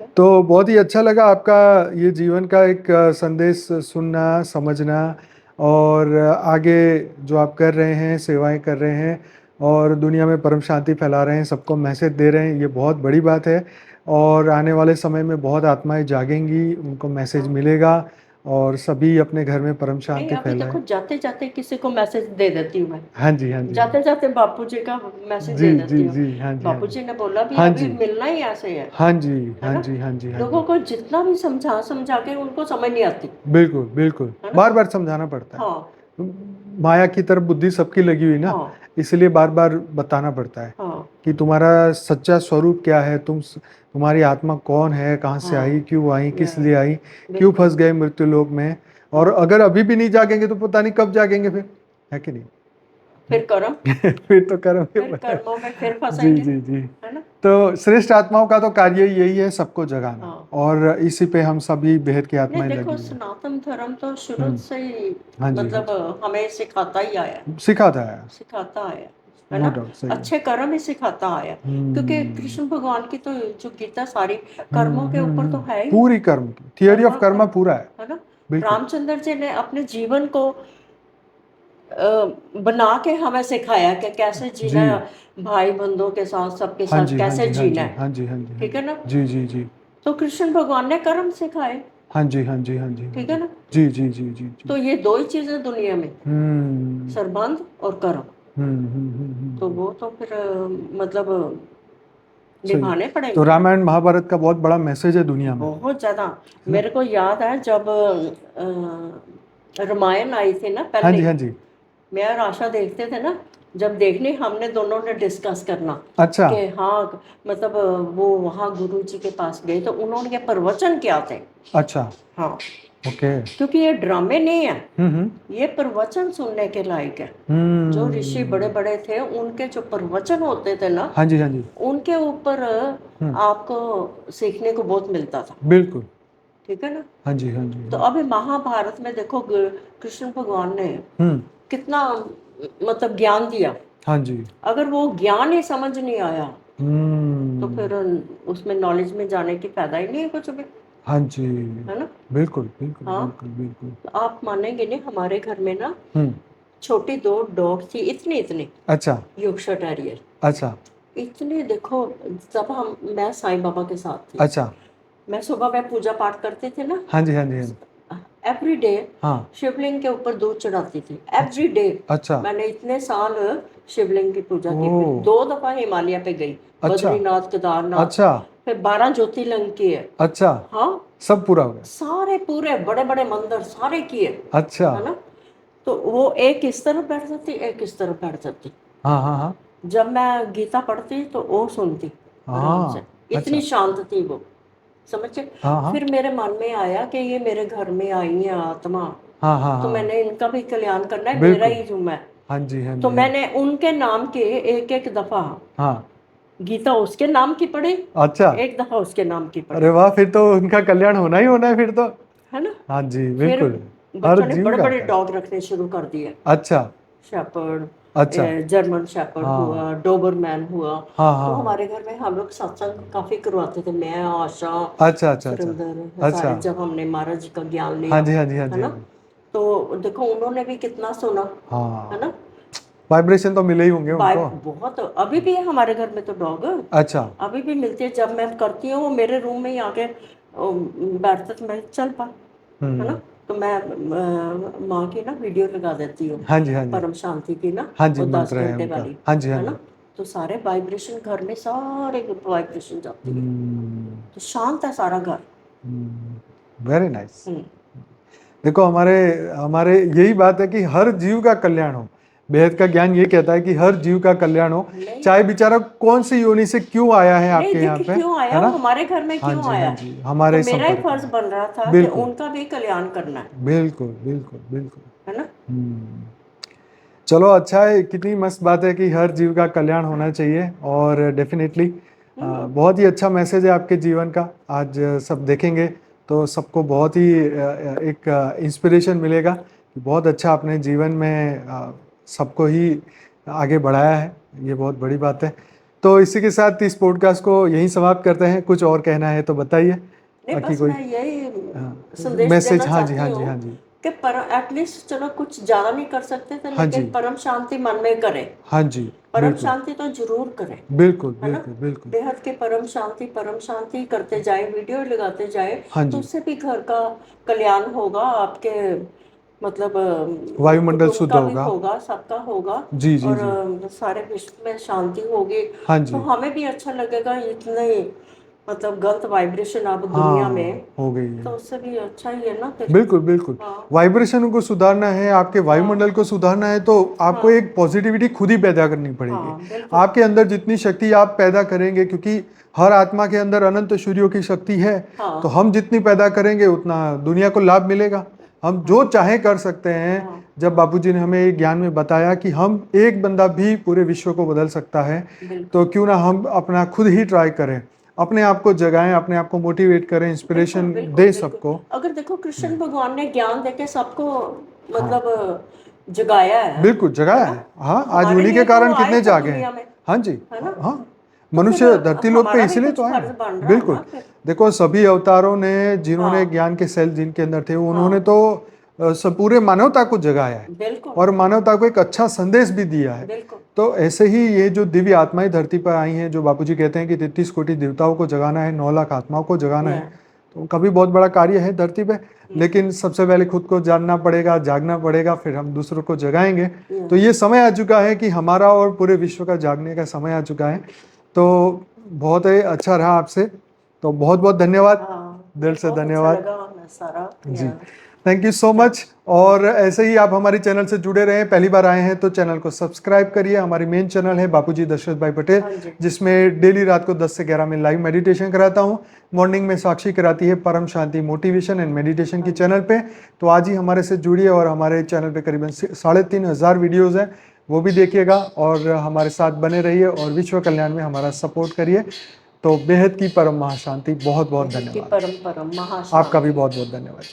क्यों? तो बहुत ही अच्छा लगा आपका ये जीवन का एक संदेश सुनना, समझना, और आगे जो आप कर रहे हैं, सेवाएं कर रहे हैं, और दुनिया में परम शांति फैला रहे हैं, सबको मैसेज दे रहे हैं, ये बहुत बड़ी बात है। और आने वाले समय में बहुत आत्माएं जागेंगी, उनको मैसेज हाँ, मिलेगा, और सभी अपने घर में परम नहीं शांति अभी फैलाएं। देखो, जाते जाते किसी को मैसेज दे देती हूँ मैं, हाँ जी, हाँ जी, हाँ जाते जाते बापू जी का मैसेज जी दे जी देती हूँ। जी। हाँ जी, हाँ बापू जी, जी ने बोला भी हाँ अभी जी, मिलना ही ऐसे हाँ जी, है हाँ ना। जी, हाँ जी, हाँ लोगों जी। को जितना भी समझा समझा के उनको समझ नहीं आती, बिल्कुल बिल्कुल, है ना। बार बार समझाना पड़ता है। हाँ माया की तरफ बुद्धि सबकी लगी हुई ना, हाँ इसलिए बार बार बताना पड़ता है हाँ कि तुम्हारा सच्चा स्वरूप क्या है, तुम्हारी आत्मा कौन है, कहाँ से हाँ। आई, क्यों आई, किस या, लिए आई, क्यों बिल्कुल। फंस गए मृत्यु लोक में। और हाँ, अगर अभी भी नहीं जागेंगे तो पता नहीं कब जागेंगे फिर, है कि नहीं। फिर कर्म, फिर तो करोगे। फिर कर्मों में फिर जी फंसेंगे, जी जी। है ना। तो श्रेष्ठ आत्माओं का तो कार्य यही है, सबको जगाना, हाँ, और इसी पे हम सभी बेहद की नहीं आत्माएं देखो, लगी हुई हैं। सनातन धर्म तो शुरू हम्म। से ही हाँ जी, हाँ मतलब हमें सिखाता ही आया है, जी, सिखाता है। सिखाता आया है नो ना। डाउट, सही है। अच्छे कर्म ही सिखाता आया, क्योंकि हम्म कृष्ण भगवान की तो जो गीता सारी कर्मों के ऊपर तो है ही, पूरी कर्म की थियोरी ऑफ कर्मा कर्मा कर्म, पूरा है। है ना। बिल्कुल। रामचंद्र जी ने अपने जीवन को बना के हमें सिखाया कि कैसे जीना जी। है, भाई बंधुओं के साथ, सबके हाँ साथ जी, हाँ कैसे जी, हाँ जीना जी, है, हाँ जी, हाँ जी, हाँ ठीक जी, है ना। जी जी जी। तो कृष्ण भगवान ने कर्म सिखाए, हाँ जी, हाँ जी, हाँ जी, हाँ ठीक जी, है ना। जी जी जी जी जी। तो ये दो ही चीजें दुनिया में, हम्म। सरबंध और कर्म, तो वो तो फिर मतलब सही। निभाने तो पड़ेंगे। रामायण महाभारत का बहुत बड़ा मैसेज है दुनिया में, बहुत ज्यादा। है ना? मेरे को याद है जब रामायण आई थी ना हाँ पहले, जी, हाँ जी। मैं और आशा देखते थे ना, जब देखने हमने दोनों ने डिस्कस करना अच्छा, कि हाँ मतलब वो वहाँ गुरु जी के पास गए तो उन्होंने प्रवचन क्या थे। अच्छा, हाँ, ओके। क्योंकि ये ड्रामे नहीं है, हम्म, ये प्रवचन सुनने के लायक है। जो ऋषि बड़े हम्म। बड़े थे उनके जो प्रवचन होते थे ना, हाँ जी, हाँ जी। उनके ऊपर हम्म, आपको सीखने को बहुत मिलता था। बिल्कुल। ठीक है ना। हाँ जी, हाँ जी, तो हाँ। अभी महाभारत में देखो कृष्ण भगवान ने हम्म, कितना मतलब ज्ञान दिया। हाँ जी। अगर वो ज्ञान ही समझ नहीं आया तो हम्म, फिर उसमें नॉलेज में जाने की फायदा ही नहीं है कुछ भी, हाँ जी। है ना। बिल्कुल, बिल्कुल, हाँ, बिल्कुल, बिल्कुल। तो आप मानेंगे नहीं, हमारे घर में ना हम्म, छोटी दो डॉग थी, इतनी इतनी, अच्छा, यॉर्कशायर टेरियर। अच्छा, इतनी देखो, जब मैं साईं बाबा के साथ थी, अच्छा। मैं सुबह में पूजा पाठ करते थे ना, हाँ जी, हाँ जी, हाँ जी। एवरी डे हाँ, शिवलिंग के ऊपर दूध चढ़ाती थी, अच्छा, एवरी डे। अच्छा। मैंने इतने साल शिवलिंग की पूजा की, फिर ओ, 2 दफा हिमालय पे गई, अच्छा, बद्रीनाथ केदारनाथ, अच्छा, फिर 12 ज्योतिर्लिंग किए। अच्छा। हाँ, सब पूरा हो गया। सारे पूरे बड़े बड़े मंदिर सारे किए, अच्छा। है ना। तो वो एक इस तरफ बैठ जाती, एक इस तरफ बैठ जाती। हाँ, हाँ, हाँ, जब मैं गीता पढ़ती तो वो सुनती आराम से, हाँ। इतनी अच्छा। शांत थी वो, समझे। हाँ, हाँ, फिर मेरे मन में आया कि ये मेरे घर में आई है आत्मा, हाँ, हाँ, तो हाँ। मैंने इनका भी कल्याण करना है, मेरा बिल्कुल। ही जुम्मा है। हाँ जी, हाँ तो जी, हाँ जी। मैंने उनके नाम के एक एक दफा हाँ, गीता उसके नाम की पढ़ी, अच्छा। एक दफा उसके नाम की पढ़ी, अरे वाह, फिर तो उनका कल्याण होना ही होना है फिर तो। है ना। हाँ जी, फिर बिल्कुल। हर बच्चों ने जीव बड़े का बड़े होता है। डॉग रखने शुरू कर दिए, अच्छा, शेपर्ड, अच्छा। जर्मन शेपर्ड हाँ, हुआ, डोबरमैन हुआ। हाँ, तो हाँ, हाँ। हमारे घर में हम लोग सत्संग काफी करवाते थे, मैं आशा अच्छा, अच्छा, अच्छा। सुरेंद्र अच्छा। सारे, जब हमने महाराज जी का ज्ञान हाँ लिया, जी, हाँ जी, हाँ है जी, हाँ ना। जी। तो देखो उन्होंने भी कितना सुना, है हाँ, ना। वाइब्रेशन तो मिले ही होंगे बाय उनको। बहुत, अभी भी है हमारे घर में तो डॉग, अच्छा। अभी भी मिलती है। जब मैं करती हूँ वो मेरे रूम में ही आके बैठते, तो मैं चल पा, है ना। हम्म। तो मैं माँ की ना वीडियो लगा देती हूँ, हाँ जी, हाँ जी। परम शांति की ना, हाँ जी, वो दस मंत्र है घंटे उनका। वाली, हाँ जी, हाँ है जी। ना। तो सारे वाइब्रेशन घर में सारे वाइब्रेशन जाती है, हम्म, तो शांत है सारा घर। Very nice. हम्म। देखो, हमारे हमारे यही बात है कि हर जीव का कल्याण हो। बेहद का ज्ञान ये कहता है कि हर जीव का कल्याण हो, नहीं चाहे बेचारा कौन सी योनि से क्यों आया है नहीं, आपके यहाँ देख पे, क्यों है आया, ना? हमारे घर में हाँ क्यों जी, हाँ आया, जी, तो हमारे मेरा ही संपर्क फर्ज में। बन रहा था कि बिल्कुल, उनका भी कल्याण करना बिल्कुल, बिल्कुल, बिल्कुल। है ना। हम्म। चलो, अच्छा है, कितनी मस्त बात है कि हर जीव का कल्याण होना चाहिए, और डेफिनेटली हम्म। बहुत ही अच्छा मैसेज है आपके जीवन का। आज सब देखेंगे तो सबको बहुत ही एक इंस्पिरेशन मिलेगा कि बहुत अच्छा अपने जीवन में सबको ही आगे बढ़ाया है। ये बहुत बड़ी बात है। तो इसी के साथ इस पॉडकास्ट को यहीं समाप्त करते हैं। कुछ और कहना है तो बताइए, नहीं, बाकी बस कोई मैं यही संदेश मैसेज। देना हाँ जी, चाहती हाँ जी, हूँ हाँ जी। कि पर एटलीस्ट चलो कुछ ज्यादा नहीं कर सकते थे, हाँ जी, लेकिन परम शांति मन में करें। हाँ जी। परम बिल्कुल, शांति तो जरूर करें, बिल्कुल, है ना। बिल्कुल, बिल्कुल। बेहद के परम शांति करते जाए, वीडियो लगाते जाए, हाँ तो जी। उससे भी घर का कल्याण होगा, आपके मतलब वायुमंडल कुटुंब शुद्ध का भी होगा। होगा, सबका होगा। जी, जी, और जी। सारे विश्व में शांति होगी। हाँ तो जी। हमें भी अच्छा लगेगा, इतने मतलब गलत वाइब्रेशन अब दुनिया में, हाँ, हो गई तो है। उससे भी अच्छा ही है ना फिर। बिल्कुल, बिल्कुल। हाँ, वाइब्रेशन को सुधारना है, आपके वायुमंडल हाँ, को सुधारना है, तो आपको हाँ, एक पॉजिटिविटी खुद ही पैदा करनी पड़ेगी। हाँ, बिल्कुल। आपके अंदर जितनी शक्ति आप पैदा करेंगे, क्योंकि हर आत्मा के अंदर अनंत सूर्यों की शक्ति है, तो हाँ, हम जितनी पैदा करेंगे उतना दुनिया को लाभ मिलेगा। हम हाँ, जो चाहे कर सकते हैं। हाँ, जब बापूजी ने हमें एक ज्ञान में बताया कि हम एक बंदा भी पूरे विश्व को बदल सकता है, बिल्कुल, तो क्यों ना हम अपना खुद ही ट्राई करें, अपने आप को जगाएं, अपने आप को मोटिवेट करें, बिल्कुल, इंस्पिरेशन बिल्कुल, दे बिल्कुल। सबको। अगर देखो कृष्ण भगवान ने ज्ञान देके सबको हाँ, मतलब जगाया बिल्कुल है जगाया ना। है। हाँ, तो आज हमारे उन्हीं के लिए तो कारण वो आए कितने थे जागे हैं। दुनिया में, हाँ जी। है ना। हाँ, तो फिर मनुष्य धरती लोक पे हमारा भी इसीलिए कुछ तो आए फर्ज हैं। बन रहा है बिल्कुल। ना फिर। देखो, सभी अवतारों ने, जिन्होंने हाँ, ज्ञान के सेल जिनके अंदर थे, उन्होंने हाँ, तो सब पूरे मानवता को जगाया है, बिल्कुल, और मानवता को एक अच्छा संदेश भी दिया है। बिल्कुल। तो ऐसे ही ये जो दिव्य आत्माएं धरती पर आई हैं, जो बापूजी कहते हैं कि 33 कोटि देवताओं को जगाना है, 9 लाख आत्माओं को जगाना है, या तो उनका भी बहुत बड़ा कार्य है धरती पे। लेकिन सबसे पहले खुद को जानना पड़ेगा, जागना पड़ेगा, फिर हम दूसरों को जगाएंगे। तो ये समय आ चुका है कि हमारा और पूरे विश्व का जागने का समय आ चुका है। तो बहुत ही अच्छा रहा आपसे, तो बहुत बहुत धन्यवाद, दिल से बहुत अच्छा धन्यवाद लगा मैं सारा जी। Thank you so much. और ऐसे ही आप हमारे चैनल से जुड़े रहें, पहली बार आए हैं तो चैनल को सब्सक्राइब करिए। हमारी मेन चैनल है बापूजी दशरथ भाई पटेल, हाँ जी। जिसमें डेली रात को 10 से 11 में लाइव मेडिटेशन कराता हूँ। मॉर्निंग में साक्षी कराती है परम शांति मोटिवेशन एंड मेडिटेशन की चैनल पे। तो आज ही हमारे से जुड़िए और हमारे चैनल पे करीबन 3,500 वीडियोज़ हैं, वो भी देखिएगा और हमारे साथ बने रहिए और विश्व कल्याण में हमारा सपोर्ट करिए। तो बेहद की परम महाशांति, बहुत बहुत बेहद की धन्यवाद। परम परम आपका भी महाशांति। बहुत बहुत धन्यवाद।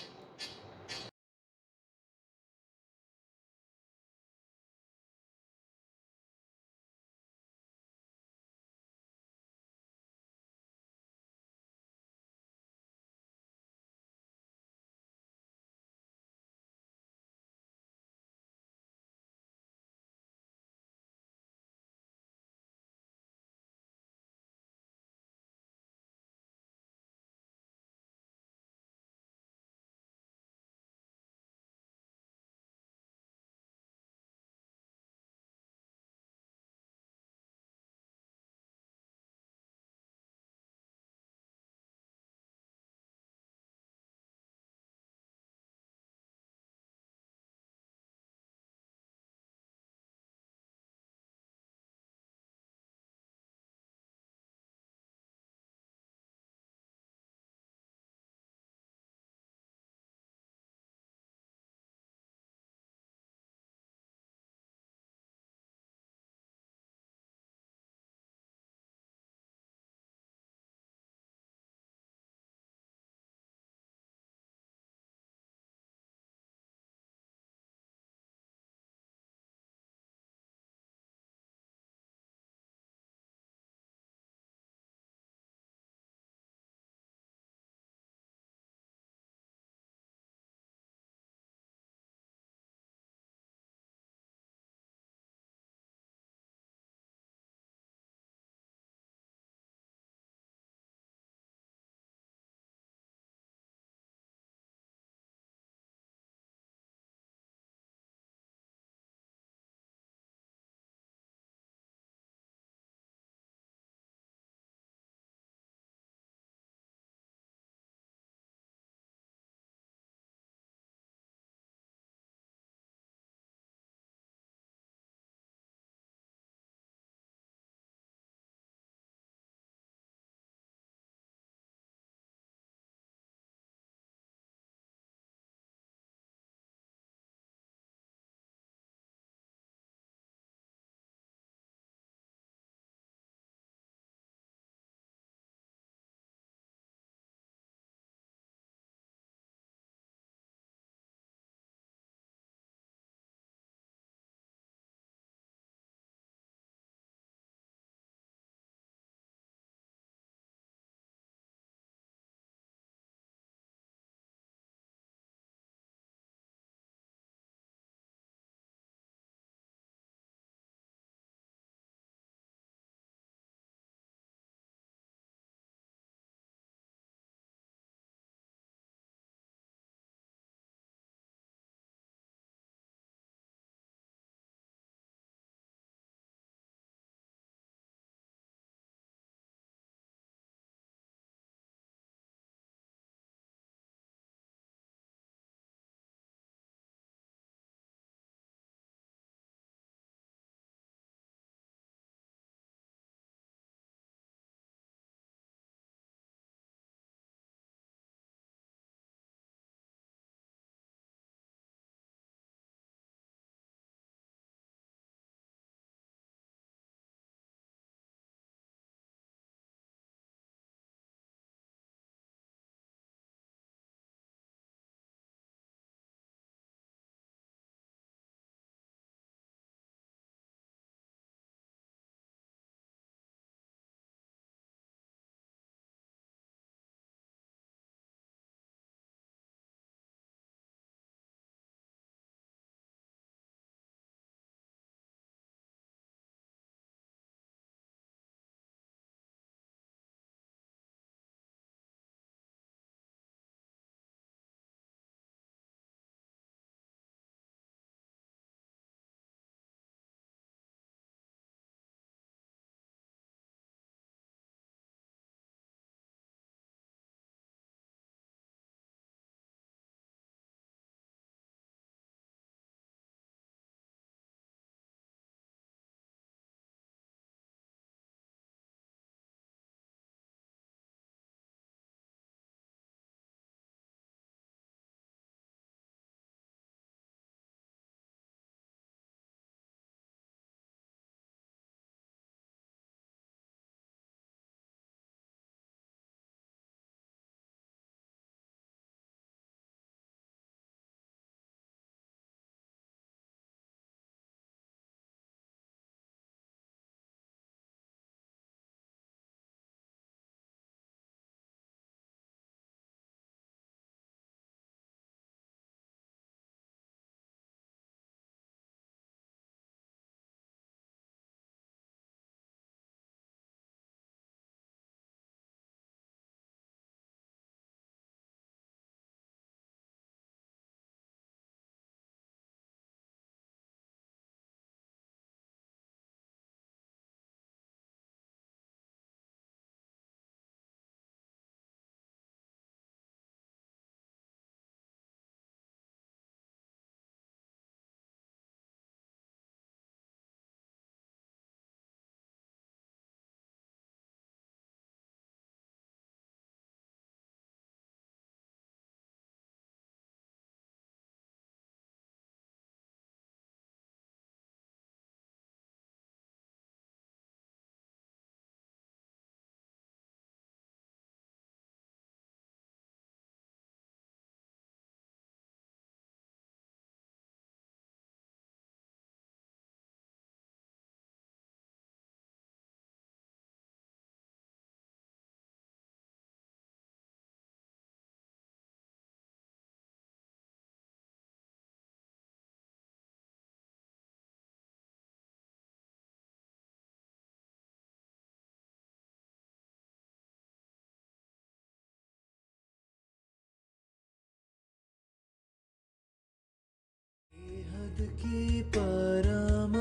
की परम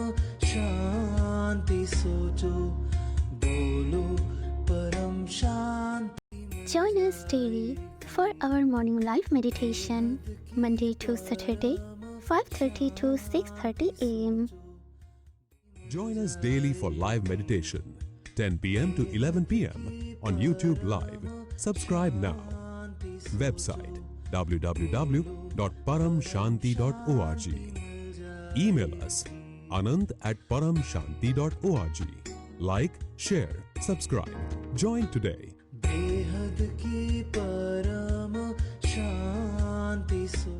शांति सोचो, बोलो परम शांति। Join us daily for our morning live meditation, Monday to Saturday, 5:30 to 6:30 a.m. Join us daily for live meditation, 10 p.m. to 11 p.m. on YouTube Live. Subscribe now. Website www.paramshanti.org. Email us anand@paramshanti.org. Like, share, subscribe. Join today. बेहद की परम शांति सो